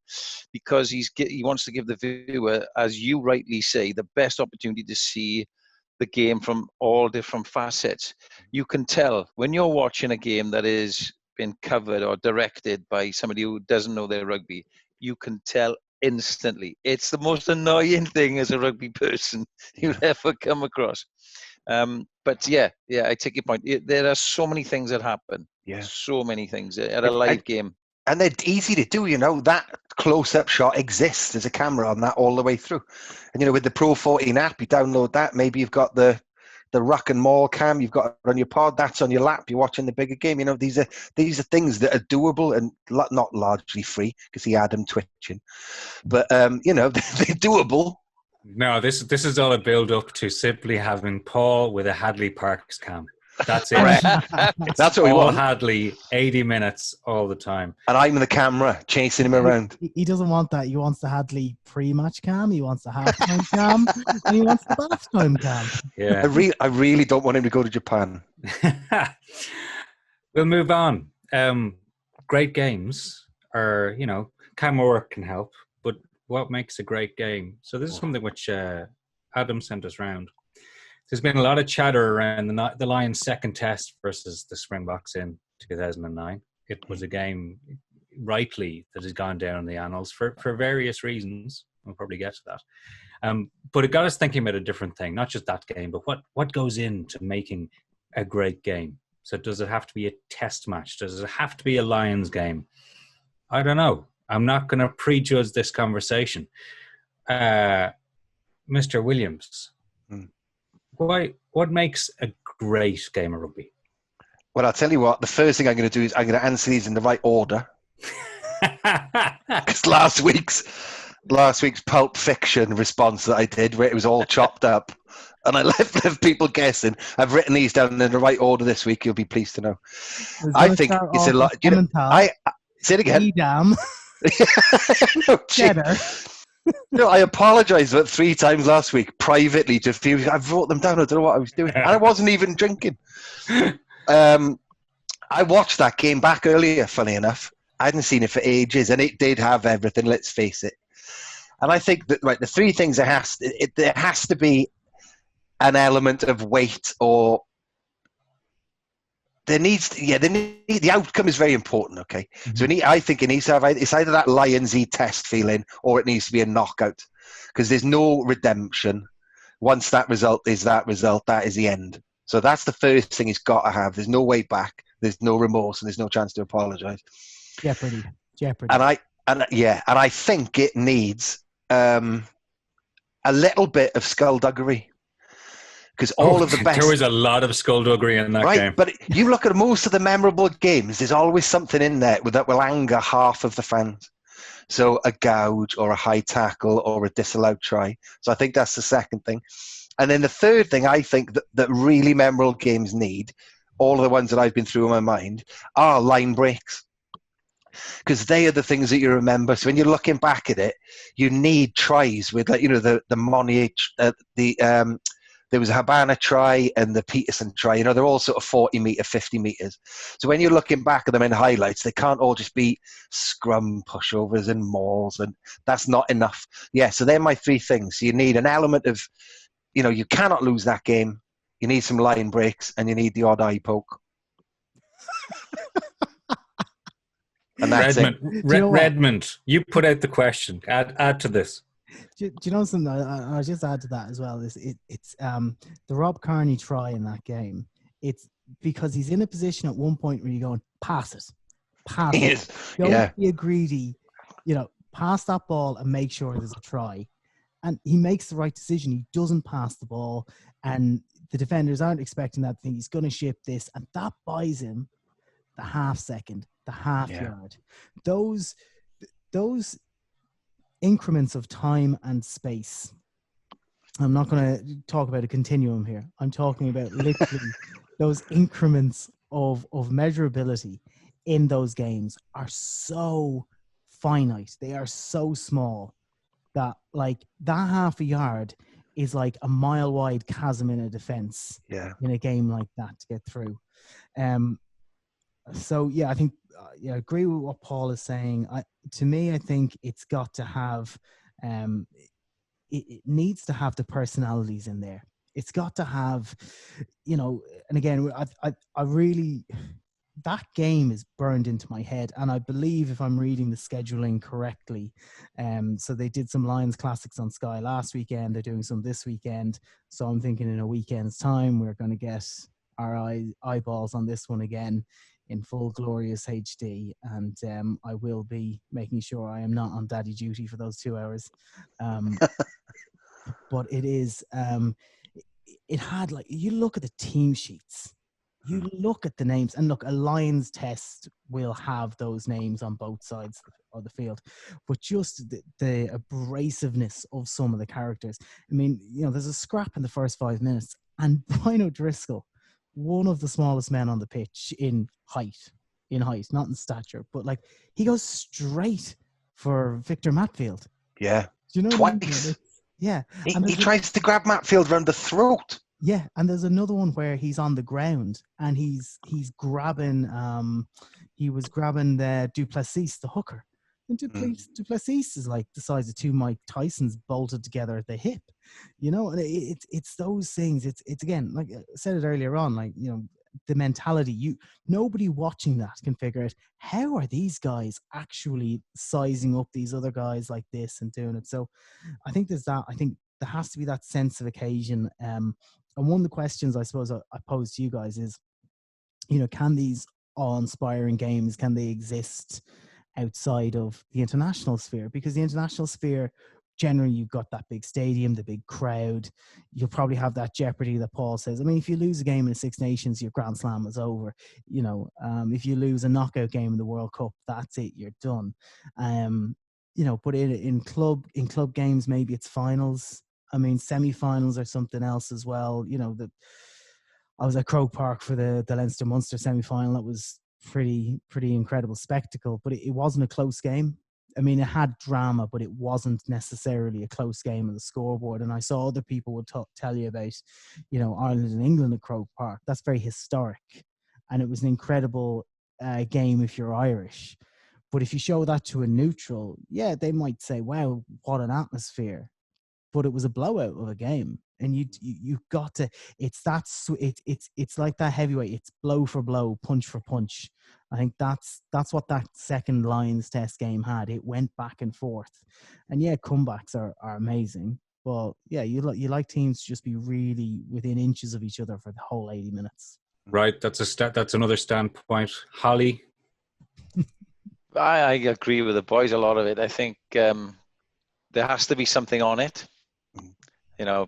because he wants to give the viewer, as you rightly say, the best opportunity to see the game from all different facets. You can tell when you're watching a game that is been covered or directed by somebody who doesn't know their rugby. You can tell instantly. It's the most annoying thing as a rugby person you'll ever come across. But yeah, I take your point. There are so many things that happen. Yeah, so many things at a live game. And they're easy to do, that close-up shot exists. There's a camera on that all the way through. And, with the Pro 14 app, you download that. Maybe you've got the ruck and maul cam, you've got it on your pod, that's on your lap, you're watching the bigger game. These are things that are doable and not largely free, because see Adam twitching. But, they're doable. No, this is all a build-up to simply having Paul with a Hadley Parks cam. That's it. That's what we want. Hadley, 80 minutes all the time. And I'm the camera chasing him around. He doesn't want that. He wants the Hadley pre-match cam. He wants the half-time cam. And he wants the half-time cam. Yeah. I really don't want him to go to Japan. We'll move on. Great games are, camera work can help. But what makes a great game? So this is something which Adam sent us round. There's been a lot of chatter around the Lions' second test versus the Springboks in 2009. It was a game, rightly, that has gone down in the annals for various reasons. We'll probably get to that. But it got us thinking about a different thing, not just that game, but what goes into making a great game. So does it have to be a test match? Does it have to be a Lions game? I don't know. I'm not going to prejudge this conversation. Mr. Williams, what makes a great game of rugby? Well, I'll tell you what, the first thing I'm going to do is I'm going to answer these in the right order. Because last week's Pulp Fiction response that I did, where it was all chopped up, and I left people guessing. I've written these down in the right order this week. You'll be pleased to know. I think it's a lot. Say it again. Damn. No, Cheddar. No, I apologise about 3 times last week privately to a few. I wrote them down. I don't know what I was doing. And I wasn't even drinking. I watched that game back earlier, funny enough. I hadn't seen it for ages, and it did have everything, let's face it. And I think that, the 3 things there has to be an element of weight, or the outcome is very important, okay? Mm-hmm. So I think it needs to have, it's either that Lions-y test feeling, or it needs to be a knockout, because there's no redemption. Once that result is that result, that is the end. So that's the first thing it's got to have. There's no way back, there's no remorse, and there's no chance to apologise. Jeopardy. And I think it needs a little bit of skullduggery. Because all of the best... There was a lot of skullduggery in that game. But you look at most of the memorable games, there's always something in there that will anger half of the fans. So a gouge or a high tackle or a disallowed try. So I think that's the second thing. And then the third thing I think that really memorable games need, all of the ones that I've been through in my mind, are line breaks. Because they are the things that you remember. So when you're looking back at it, you need tries with, the Monier, there was a Habana try and the Peterson try. They're all sort of 40 metre, 50 metres. So when you're looking back at them in highlights, they can't all just be scrum pushovers and mauls, and that's not enough. Yeah, so they're my 3 things. So you need an element of, you cannot lose that game. You need some line breaks, and you need the odd eye poke. And that's Redmond, you put out the question. Add to this. Do you know something? I'll just add to that as well. It's the Rob Kearney try in that game. It's because he's in a position at one point where you're going, pass it. He is. Don't Yeah. be a greedy, pass that ball and make sure there's a try. And he makes the right decision. He doesn't pass the ball, and the defenders aren't expecting that thing. He's going to ship this, and that buys him the half second, the half yard. Those increments of time and space. I'm not going to talk about a continuum here. I'm talking about literally those increments of measurability in those games are so finite. They are so small that like that half a yard is like a mile wide chasm in a defense in a game like that to get through. So yeah, I think I agree with what Paul is saying. To me, I think it's got to have it needs to have the personalities in there. It's got to have, and again, I really, that game is burned into my head. And I believe if I'm reading the scheduling correctly, so they did some Lions Classics on Sky last weekend. They're doing some this weekend. So I'm thinking in a weekend's time, we're going to get our eyeballs on this one again in full glorious HD. And I will be making sure I am not on daddy duty for those 2 hours. But it is, it had like, you look at the team sheets, you look at the names, and look, a Lions test will have those names on both sides of the field, but just the abrasiveness of some of the characters. I mean, there's a scrap in the first 5 minutes, and Brian O'Driscoll, one of the smallest men on the pitch in height, not in stature, but like he goes straight for Victor Matfield. Yeah. Do you know what I mean? Yeah. He tries to grab Matfield around the throat. Yeah, and there's another one where he's on the ground and he's grabbing he was grabbing the Duplessis, the hooker. And Duplessis is like the size of two Mike Tysons bolted together at the hip. And it's those things. It's again, like I said it earlier on, like, the mentality. Nobody watching that can figure out how are these guys actually sizing up these other guys like this and doing it. So I think there's that. I think there has to be that sense of occasion. And one of the questions I suppose I pose to you guys is, can these awe-inspiring games, can they exist outside of the international sphere? Because the international sphere, generally you've got that big stadium, the big crowd. You'll probably have that jeopardy that Paul says. I mean, if you lose a game in the Six Nations, your Grand Slam is over. If you lose a knockout game in the World Cup, that's it, you're done. But in club games, maybe it's finals. I mean, semi-finals or something else as well. I was at Croke Park for the Leinster Munster semi-final. That was pretty incredible spectacle, but it wasn't a close game. I mean, it had drama, but it wasn't necessarily a close game on the scoreboard. And I saw other people would tell you about, Ireland and England at Croke Park. That's very historic, and it was an incredible game if you're Irish. But if you show that to a neutral, yeah, they might say, "Wow, what an atmosphere!" But it was a blowout of a game, and you got to. It's like that heavyweight. It's blow for blow, punch for punch. I think that's what that second Lions test game had. It went back and forth, and yeah, comebacks are amazing. Well, yeah, you like teams to just be really within inches of each other for the whole 80 minutes. Right, that's another standpoint. Holley? I agree with the boys, a lot of it. I think there has to be something on it,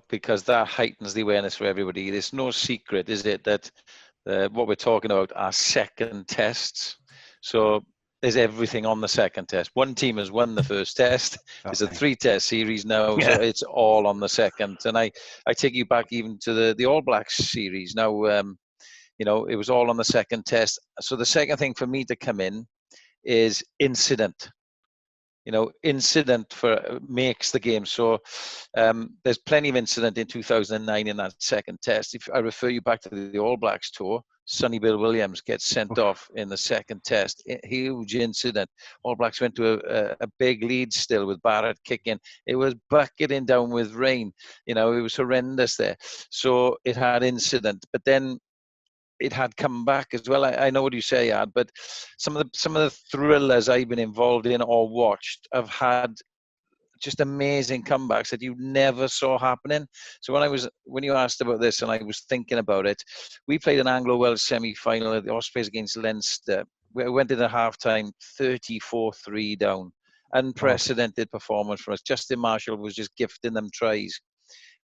because that heightens the awareness for everybody. There's no secret, is it, that what we're talking about are second tests. So there's everything on the second test. One team has won the first test. It's a 3-test series now, so it's all on the second. And I take you back even to the All Blacks series. Now, it was all on the second test. So the second thing for me to come in is incident. Incident makes the game. So there's plenty of incident in 2009 in that second test. If I refer you back to the All Blacks tour, Sonny Bill Williams gets sent off in the second test. Huge incident. All Blacks went to a big lead still with Barrett kicking. It was bucketing down with rain. It was horrendous there. So it had incident. But then it had come back as well. I know what you say, Ad, but some of the thrillers I've been involved in or watched have had just amazing comebacks that you never saw happening. So when you asked about this and I was thinking about it, we played an Anglo-Welsh semi-final at the Ospreys against Leinster. We went in at half-time 34-3 down. Unprecedented performance for us. Justin Marshall was just gifting them tries.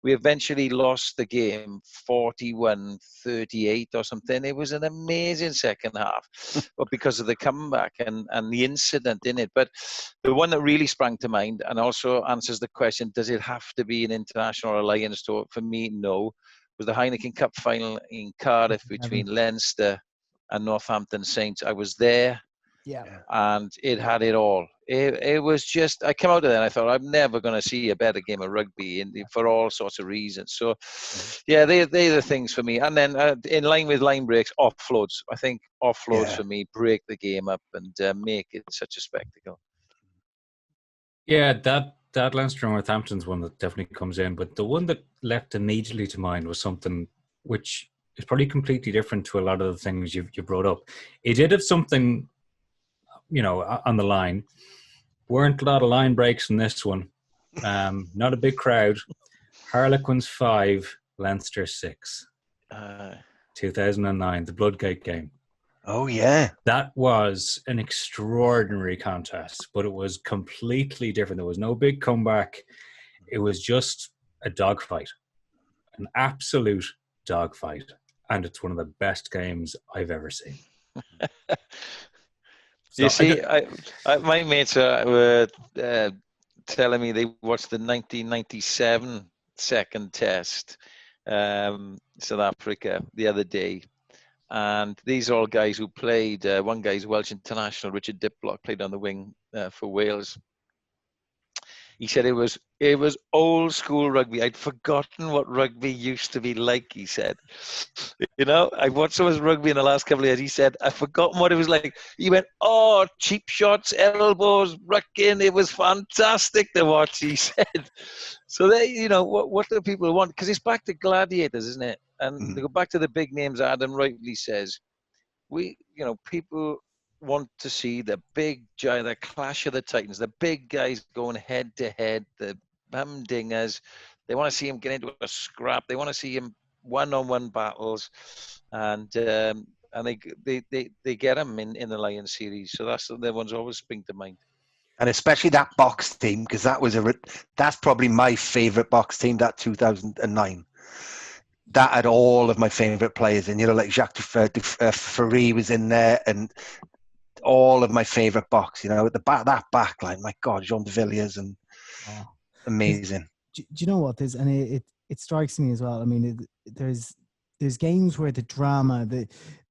We eventually lost the game 41-38 or something. It was an amazing second half, but because of the comeback and the incident in it. But the one that really sprang to mind and also answers the question, does it have to be an international alliance tour? For me, no. It was the Heineken Cup final in Cardiff between Leinster and Northampton Saints. I was there. Yeah. And it had it all. It was just, I came out of there and I thought, I'm never going to see a better game of rugby for all sorts of reasons. So, yeah, they're the things for me. And then in line with line breaks, offloads. I think offloads for me break the game up and make it such a spectacle. Yeah, that Leinster and Northampton's one that definitely comes in. But the one that leapt immediately to mind was something which is probably completely different to a lot of the things you brought up. It did have something, on the line. Weren't a lot of line breaks in this one. Not a big crowd. Harlequins 5, Leinster 6. 2009, the Bloodgate game. Oh, yeah. That was an extraordinary contest, but it was completely different. There was no big comeback. It was just a dogfight, an absolute dogfight. And it's one of the best games I've ever seen. So you see, my mates were telling me they watched the 1997 second test, South Africa, the other day. And these are all guys who played. One guy's Welsh international, Richard Diplock, played on the wing for Wales. He said it was old school rugby. I'd forgotten what rugby used to be like, he said. I watched so much rugby in the last couple of years. He said, I've forgotten what it was like. He went, cheap shots, elbows, rucking. It was fantastic to watch, he said. So they, what do people want? Because it's back to gladiators, isn't it? And they go back to the big names Adam rightly says. People want to see the big giant, the clash of the titans, the big guys going head to head, the humdingers. They want to see him get into a scrap. They want to see him one-on-one battles, and they get him in the Lions series. So that's the ones always spring to mind. And especially that box team, because that's probably my favourite box team, that 2009. That had all of my favourite players in, like Jacques Ferry was in there, and all of my favourite box, at the back, that back line, my God, Jean de Villiers, and amazing. Do you know what? It strikes me as well. I mean, there's games where the drama,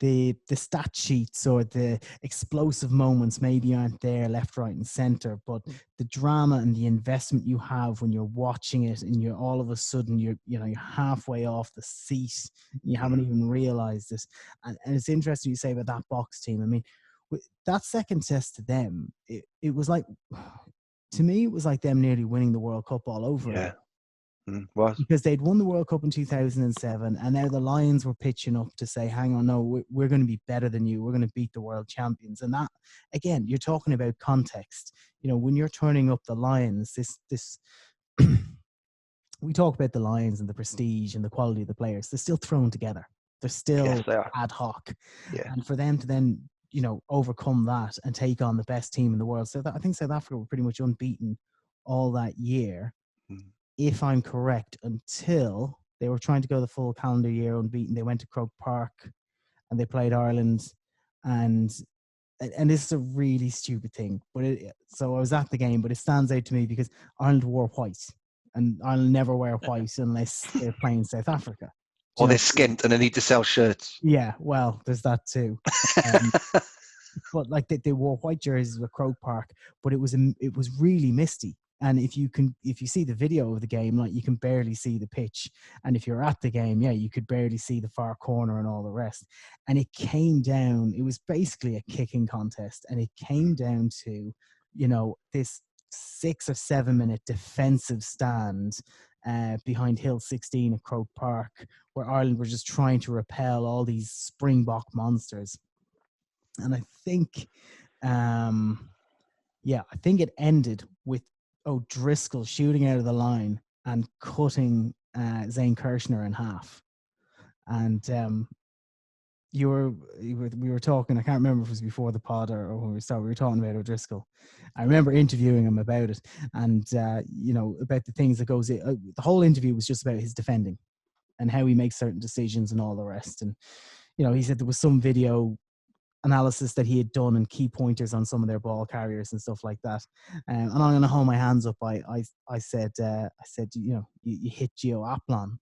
the stat sheets or the explosive moments maybe aren't there left, right, and centre, but the drama and the investment you have when you're watching it, and you're all of a sudden you're halfway off the seat, you haven't even realised it, and it's interesting you say about that box team. I mean, that second test to them, it was like, to me, it was like them nearly winning the World Cup all over again. Was. Because they'd won the World Cup in 2007, and now the Lions were pitching up to say, hang on, no, we're going to be better than you. We're going to beat the world champions. And that, again, you're talking about context. When you're turning up the Lions, this we talk about the Lions and the prestige and the quality of the players. They're still thrown together. They're still ad hoc. Yeah. And for them to then, overcome that and take on the best team in the world. So I think South Africa were pretty much unbeaten all that year. If I'm correct, until they were trying to go the full calendar year unbeaten. They went to Croke Park and they played Ireland, and this is a really stupid thing. But so I was at the game, but it stands out to me because Ireland wore white, and Ireland never wear white unless they're playing South Africa. Or they're skint and they need to sell shirts. Yeah, well, there's that too. But like they wore white jerseys with Croke Park, but it was really misty. And if you see the video of the game, like, you can barely see the pitch. And if you're at the game, you could barely see the far corner and all the rest. And it came down, it was basically a kicking contest. And it came down to, this 6 or 7 minute defensive stand behind Hill 16 at Croke Park, where Ireland were just trying to repel all these Springbok monsters. And I think, I think it ended with O'Driscoll shooting out of the line and cutting Zane Kirshner in half. And we were talking, I can't remember if it was before the pod or when we started, we were talking about O'Driscoll. I remember interviewing him about it and, about the things that goes in. The whole interview was just about his defending and how he makes certain decisions and all the rest. And, he said there was some video analysis that he had done and key pointers on some of their ball carriers and stuff like that. And I'm going to hold my hands up. I said, you hit Gio Aplon.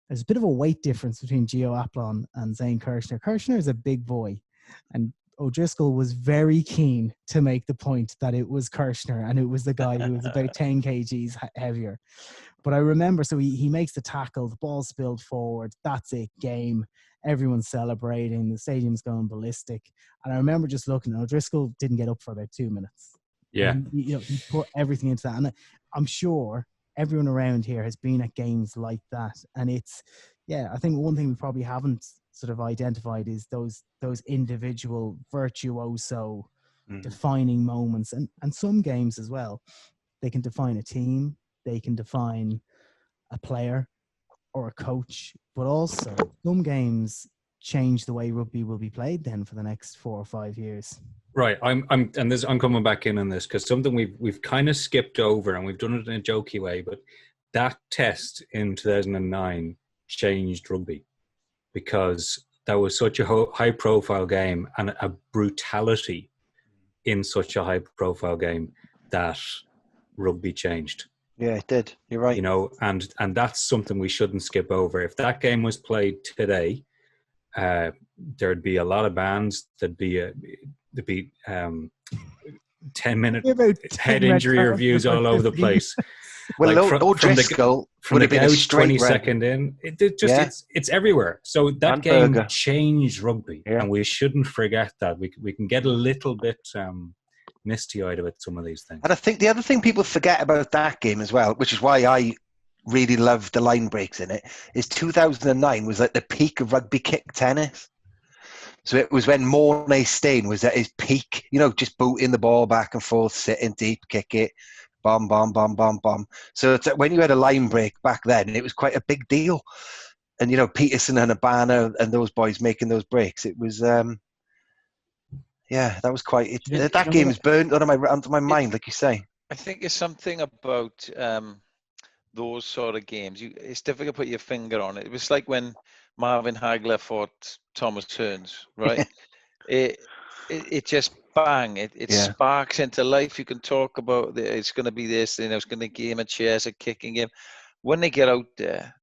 There's a bit of a weight difference between Gio Aplon and Zane Kirshner. Kirshner is a big boy, and O'Driscoll was very keen to make the point that it was Kirshner and it was the guy who was about 10 kgs heavier. But I remember, so he makes the tackle, the ball spilled forward, that's it, game. Everyone's celebrating, the stadium's going ballistic. And I remember just looking, O'Driscoll didn't get up for about 2 minutes. Yeah. And he put everything into that. And I'm sure everyone around here has been at games like that. And I think one thing we probably haven't sort of identified is those individual virtuoso defining moments. And some games as well, they can define a team, they can define a player or a coach, but also some games change the way rugby will be played then for the next 4 or 5 years. Right, I'm coming back in on this because something we've kind of skipped over, and we've done it in a jokey way, but that test in 2009 changed rugby because that was such a high-profile game and a brutality in such a high-profile game that rugby changed. Yeah, it did. You're right. And that's something we shouldn't skip over. If that game was played today, there'd be a lot of bans. There'd be 10-minute head injury reviews all over the place. Well, O'Driscoll from the couch 20-second in, it's everywhere. So that game changed rugby, and we shouldn't forget that. We can get a little bit misty-eyed about some of these things. And I think the other thing people forget about that game as well, which is why I really loved the line breaks in it, is 2009 was like the peak of rugby kick tennis. So it was when Mornay Stain was at his peak, just booting the ball back and forth, sitting deep, kick it, bomb, bomb, bomb, bomb, bomb. So when you had a line break back then, it was quite a big deal. And, Peterson and Abana and those boys making those breaks, it was... that was quite... that game is burned onto my mind, like you say. I think it's something about those sort of games. It's difficult to put your finger on it. It was like when Marvin Hagler fought Thomas Hearns, right? it just bang. It sparks into life. You can talk about it's going to be this, it's going to be a game of chess, a kicking game. When they get out there,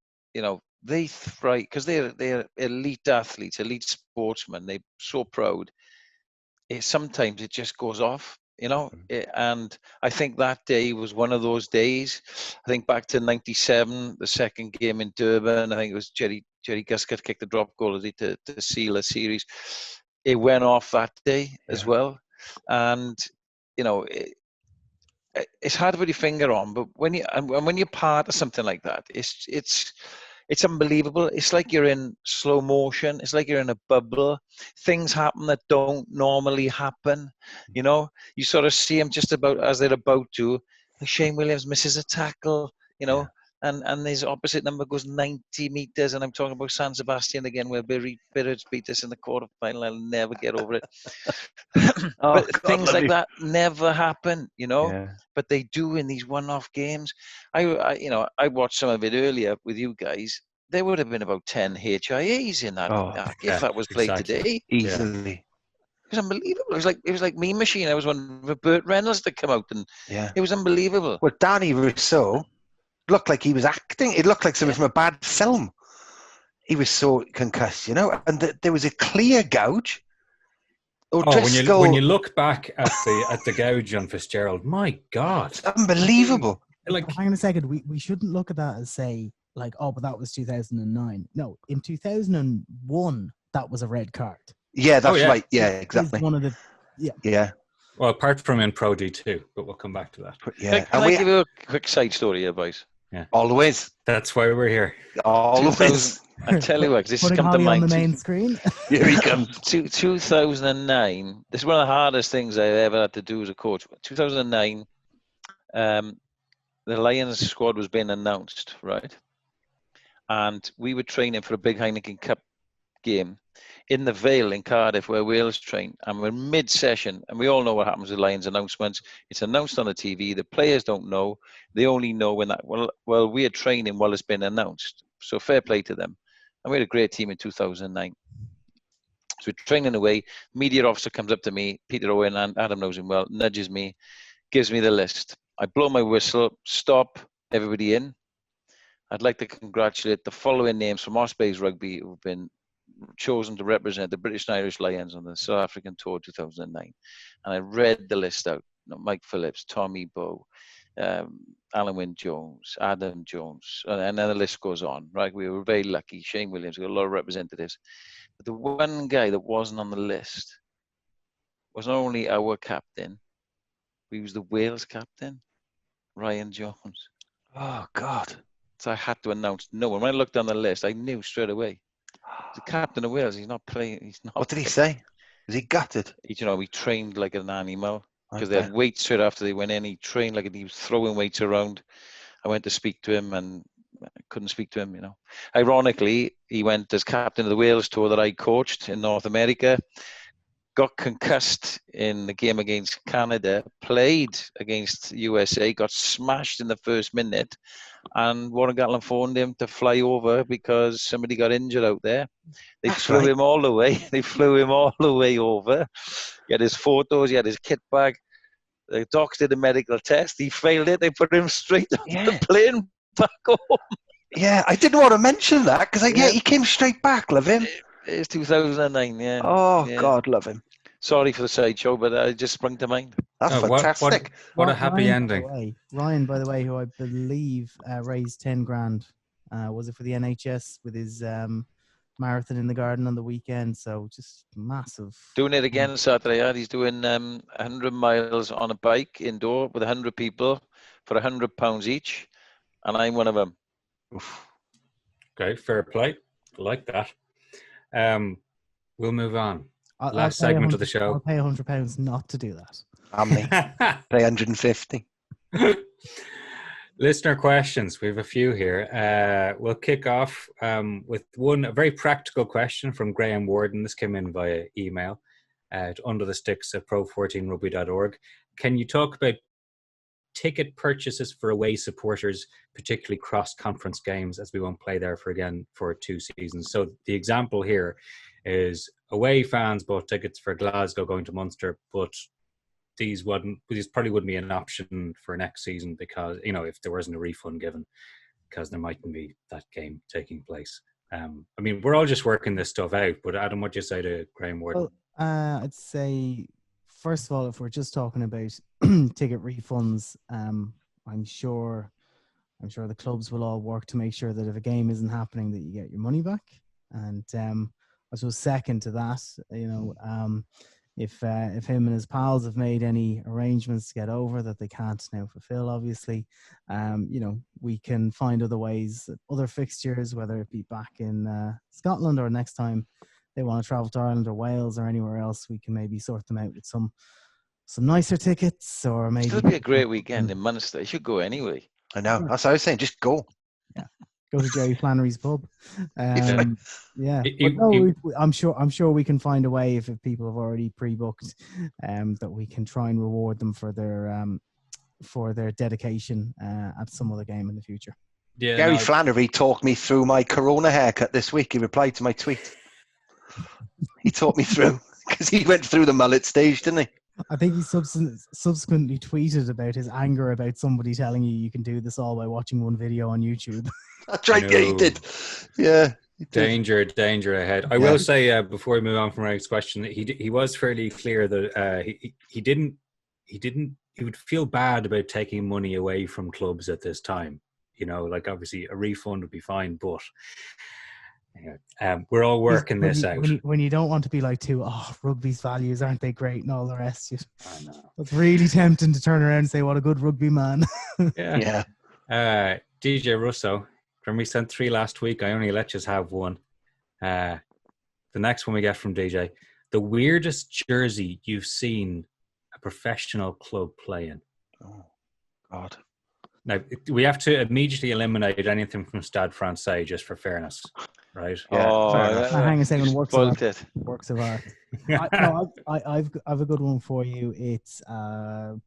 they thrive because they're elite athletes, elite sportsmen. They're so proud. Sometimes it just goes off, and I think that day was one of those days. I think back to 97, the second game in Durban, I think it was Jerry Guscott kicked the drop goal to seal a series. It went off that day as well. And, it's hard to put your finger on, but when you're part of something like that, it's unbelievable. It's like you're in slow motion. It's like you're in a bubble. Things happen that don't normally happen. You sort of see them just about as they're about to. Like Shane Williams misses a tackle, and his opposite number goes 90 meters. And I'm talking about San Sebastian again, where Petrus beat us in the quarterfinal. I'll never get over it. Things like that never happen, but they do in these one-off games. I watched some of it earlier with you guys. There would have been about 10 HIAs in that if that was played today. Easily. It was unbelievable. It was like Mean Machine. I was wondering for Burt Reynolds to come out, and it was unbelievable. Well, Danny Rousseau looked like he was acting. It looked like something from a bad film. He was so concussed, and there was a clear gouge. When you look back at the gouge on Fitzgerald, my God, it's unbelievable. Hang on a second, we shouldn't look at that as say but that was 2009. No, in 2001 that was a red card. Yeah, that's right. Yeah, exactly. One of the Well, apart from in Pro D2, but we'll come back to that. Yeah, can I give you a quick side story here, boys? Yeah, always. That's why we're here. Always. I tell you what, this has come Holley to mind. On the main screen. Here he comes. 2009. This is one of the hardest things I've ever had to do as a coach. 2009. the Lions squad was being announced, right? And we were training for a big Heineken Cup game in the Vale in Cardiff, where Wales train, and we're mid-session, and we all know what happens with Lions announcements. It's announced on the TV. The players don't know. They only know when that. Well, we are training while it's been announced. So fair play to them. And we had a great team in 2009. So we're training away. Media officer comes up to me, Peter Owen, and Adam knows him well, nudges me, gives me the list. I blow my whistle, stop, everybody in. I'd like to congratulate the following names from Ospreys Rugby who've been chosen to represent the British and Irish Lions on the South African Tour 2009. And I read the list out. Mike Phillips, Tommy Bowe, Alan Wynne-Jones, Adam Jones, and then the list goes on, right? We were very lucky. Shane Williams, we got a lot of representatives. But the one guy that wasn't on the list was not only our captain, but he was the Wales captain, Ryan Jones. Oh, God. So I had to announce no one. When I looked on the list, I knew straight away. The captain of Wales, he's not playing. He's not. What did he say? Was he gutted? He trained like an animal because they had weights straight after they went in. He trained like he was throwing weights around. I went to speak to him and I couldn't speak to him, Ironically, he went as captain of the Wales tour that I coached in North America, got concussed in the game against Canada, played against USA, got smashed in the first minute, and Warren Gatland phoned him to fly over because somebody got injured out there. They flew him all the way. They flew him all the way over. He had his photos. He had his kit bag. The docs did a medical test. He failed it. They put him straight on the plane back home. Yeah, I didn't want to mention that because he came straight back. Love him. It's 2009, yeah. Oh, yeah. God, love him. Sorry for the sideshow, but it just sprung to mind. That's fantastic. What a happy ending. Ryan, by the way, who I believe raised 10 grand. Was it for the NHS with his marathon in the garden on the weekend? So just massive. Doing it again Saturday. He's doing 100 miles on a bike indoor with 100 people for £100 each. And I'm one of them. Oof. Okay, fair play. I like that. We'll move on. Last I'll segment of the show. I'll pay £100 not to do that. How many? Pay 150. Listener questions. We have a few here. We'll kick off with a very practical question from Graham Warden. This came in via email at underthesticks@pro14rugby.org. Can you talk about ticket purchases for away supporters, particularly cross-conference games, as we won't play there for 2 seasons? So the example here is away fans bought tickets for Glasgow going to Munster, but these probably wouldn't be an option for next season because, if there wasn't a refund given, because there mightn't be that game taking place. We're all just working this stuff out, but Adam, what do you say to Graham Warden? Well, I'd say, first of all, if we're just talking about ticket refunds, I'm sure the clubs will all work to make sure that if a game isn't happening, that you get your money back. And I suppose second to that, if him and his pals have made any arrangements to get over that they can't now fulfill, obviously, we can find other ways, other fixtures, whether it be back in Scotland or next time they want to travel to Ireland or Wales or anywhere else, we can maybe sort them out with some nicer tickets, or maybe it'll be a great weekend in Munster. You should go anyway. I know. That's what I was saying. Just go. Yeah. Go to Jerry Flannery's pub. I'm sure we can find a way if people have already pre-booked, that we can try and reward them for their dedication at some other game in the future. Yeah, Gary Flannery talked me through my Corona haircut this week. He replied to my tweet. He talked me through because he went through the mullet stage, didn't he? I think he subsequently tweeted about his anger about somebody telling you can do this all by watching one video on YouTube. That's right. Yeah, he did. Yeah. Danger ahead. I will say before we move on from Eric's question, he was fairly clear that he would feel bad about taking money away from clubs at this time. Obviously a refund would be fine, but we're all working this out. When you don't want to be like, rugby's values, aren't they great and all the rest? I know. It's really tempting to turn around and say, what a good rugby man. Yeah. DJ Russo, when we sent 3 last week, I only let you have 1. The next one we get from DJ, the weirdest jersey you've seen a professional club play in. Oh, God. Now, we have to immediately eliminate anything from Stade Francais just for fairness, right? Yeah, fair enough. Hang on a second. you Works of spoiled art. it. Works of art. I've a good one for you. It's like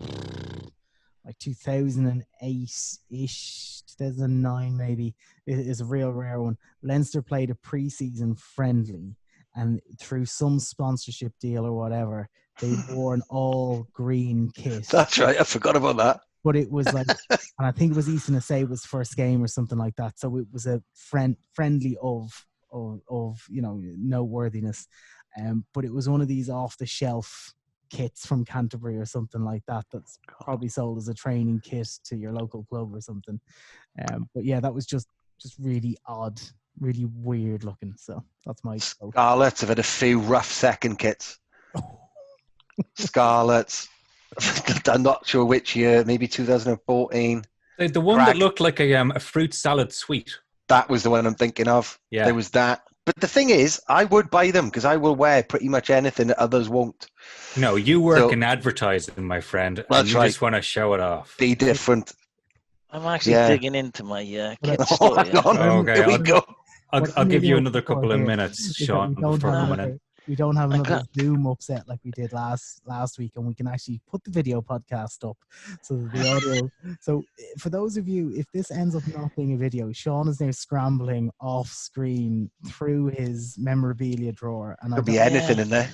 2008-ish, 2009 maybe. It is a real rare one. Leinster played a pre-season friendly, and through some sponsorship deal or whatever, they wore an all green kit. That's right. I forgot about that. But it was like, and I think it was Easton Assay was first game or something like that. So it was a friendly of noteworthiness. But it was one of these off the shelf kits from Canterbury or something like that. That's probably sold as a training kit to your local club or something. But yeah, that was just really odd, really weird looking. So that's my Scarlets have had a few rough second kits. Scarlets. I'm not sure which year, maybe 2014. The one that looked like a fruit salad sweet. That was the one I'm thinking of. Yeah. There was that. But the thing is, I would buy them because I will wear pretty much anything that others won't. No, you work in advertising, my friend. That's and you right. just want to show it off. Be different. I'm actually digging into my kit Oh, story. hang on. Okay, Here we go. I'll give you another couple of minutes, Sean, before coming in. We don't have another Zoom upset like we did last week, and we can actually put the video podcast up so that the audio. So for those of you, if this ends up not being a video, Sean is now scrambling off screen through his memorabilia drawer, and There'll be anything in there.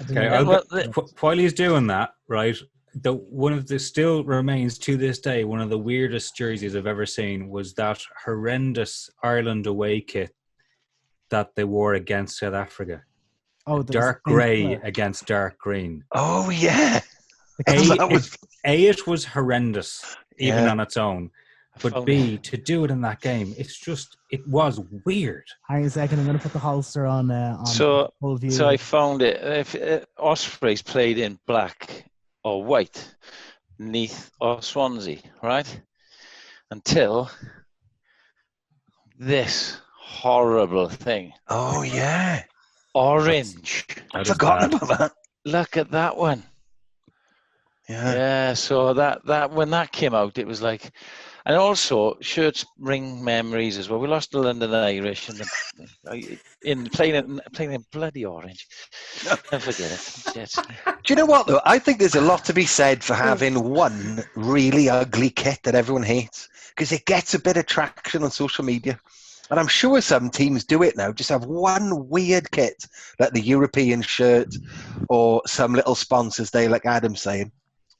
Okay, while he's doing that, right? One of the still remains to this day one of the weirdest jerseys I've ever seen was that horrendous Ireland away kit that they wore against South Africa. Oh, dark grey against dark green. Oh yeah. It was horrendous even on its own. But B, to do it in that game, it was weird. Hang on a second, I'm going to put the holster on full view. So I found it. If Ospreys played in black or white, Neath or Swansea, right? Until this horrible thing. Oh yeah. Orange. I'd forgotten about that. Look at that one. Yeah. So that when that came out, it was like, and also shirts bring memories as well. We lost the London Irish in playing in bloody orange. Don't forget it. Yes. Do you know what though? I think there's a lot to be said for having one really ugly kit that everyone hates because it gets a bit of traction on social media. And I'm sure some teams do it now. Just have one weird kit, like the European shirt or some little sponsors day, like Adam's saying.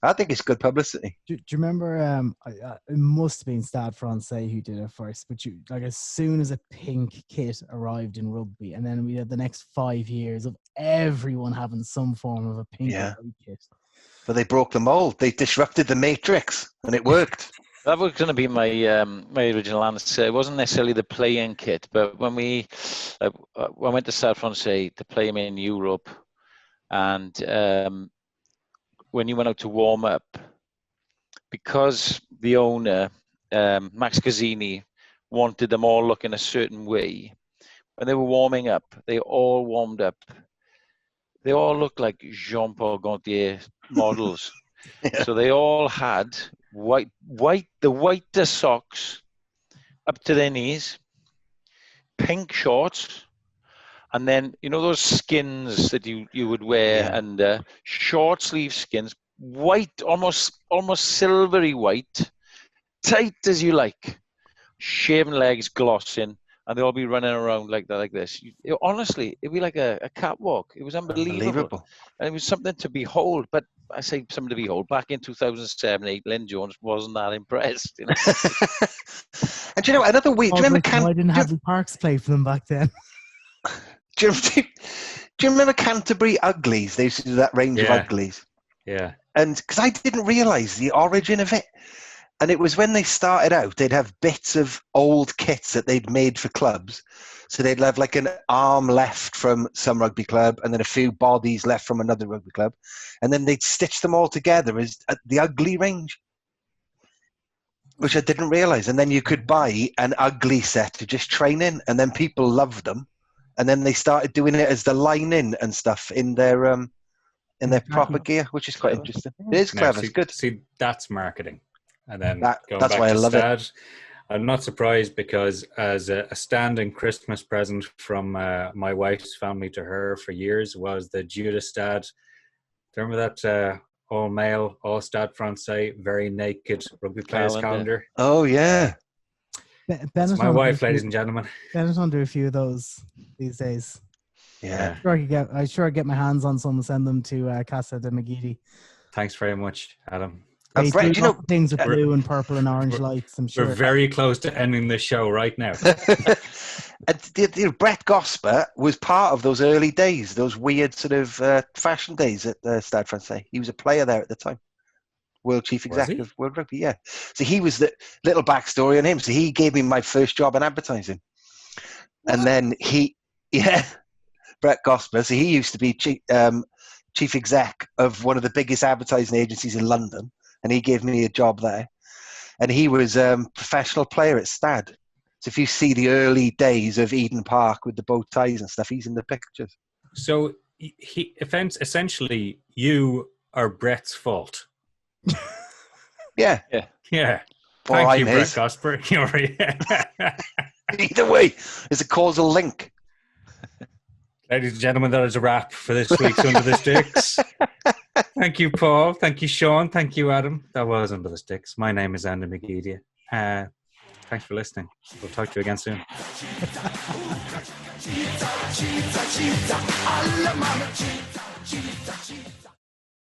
I think it's good publicity. Do you remember? It must have been Stade Francais who did it first. But as soon as a pink kit arrived in rugby, and then we had the next 5 years of everyone having some form of a pink kit. But they broke the mold. They disrupted the matrix, and it worked. That was going to be my my original answer. It wasn't necessarily the play-in kit, but when I went to Stade Francais to play him in Europe, and when you went out to warm up, because the owner, Max Gazzini, wanted them all looking a certain way, when they were warming up, they all warmed up. They all looked like Jean-Paul Gaultier models. So they all had the whiter socks up to their knees, pink shorts, and then those skins that you would wear under, short sleeve skins, white, almost silvery white, tight as you like, shaven legs glossing, and they'll all be running around like this. Honestly, it'd be like a catwalk. It was unbelievable. And it was something to behold. But I say something to behold. Back in 2007-8, Lynn Jones wasn't that impressed. And another week. Do you remember why didn't Hadley Parks play for them back then? Do you remember Canterbury Uglies? They used to do that range of Uglies. Yeah. And because I didn't realise the origin of it. And it was when they started out, they'd have bits of old kits that they'd made for clubs. So they'd have like an arm left from some rugby club and then a few bodies left from another rugby club. And then they'd stitch them all together as the ugly range, which I didn't realise. And then you could buy an ugly set to just train in, and then people loved them. And then they started doing it as the line-in and stuff in their proper gear, which is quite interesting. It is clever. It's good. See, that's marketing. and then going that's back why I to love Stad. it. I'm not surprised because as a standing Christmas present from my wife's family to her for years was the Judas Stad. Remember that all male, all Stade Francais, very naked rugby players calendar? Oh yeah. That's my wife, ladies and gentlemen. Benetton do a few of those these days. Yeah. I sure get my hands on some and send them to Casa de McGeady. Thanks very much, Adam. They Brett, do things with blue and purple and orange we're- lights, I'm sure. We're very close to ending the show right now. And Brett Gosper was part of those early days, those weird sort of fashion days at Stade Francais. He was a player there at the time. World Chief Executive of World Rugby, yeah. So he was the little backstory on him. So he gave me my first job in advertising. What? And then Brett Gosper, so he used to be chief exec of one of the biggest advertising agencies in London, and he gave me a job there. And he was a professional player at Stad. So if you see the early days of Eden Park with the bow ties and stuff, he's in the pictures. So essentially, you are Brett's fault. Yeah. Thank you, Brett Gosper. Either way, there's a causal link. Ladies and gentlemen, that is a wrap for this week's Under the Sticks. Thank you, Paul. Thank you, Sean. Thank you, Adam. That was Under the Sticks. My name is Andy McGeady. Thanks for listening. We'll talk to you again soon.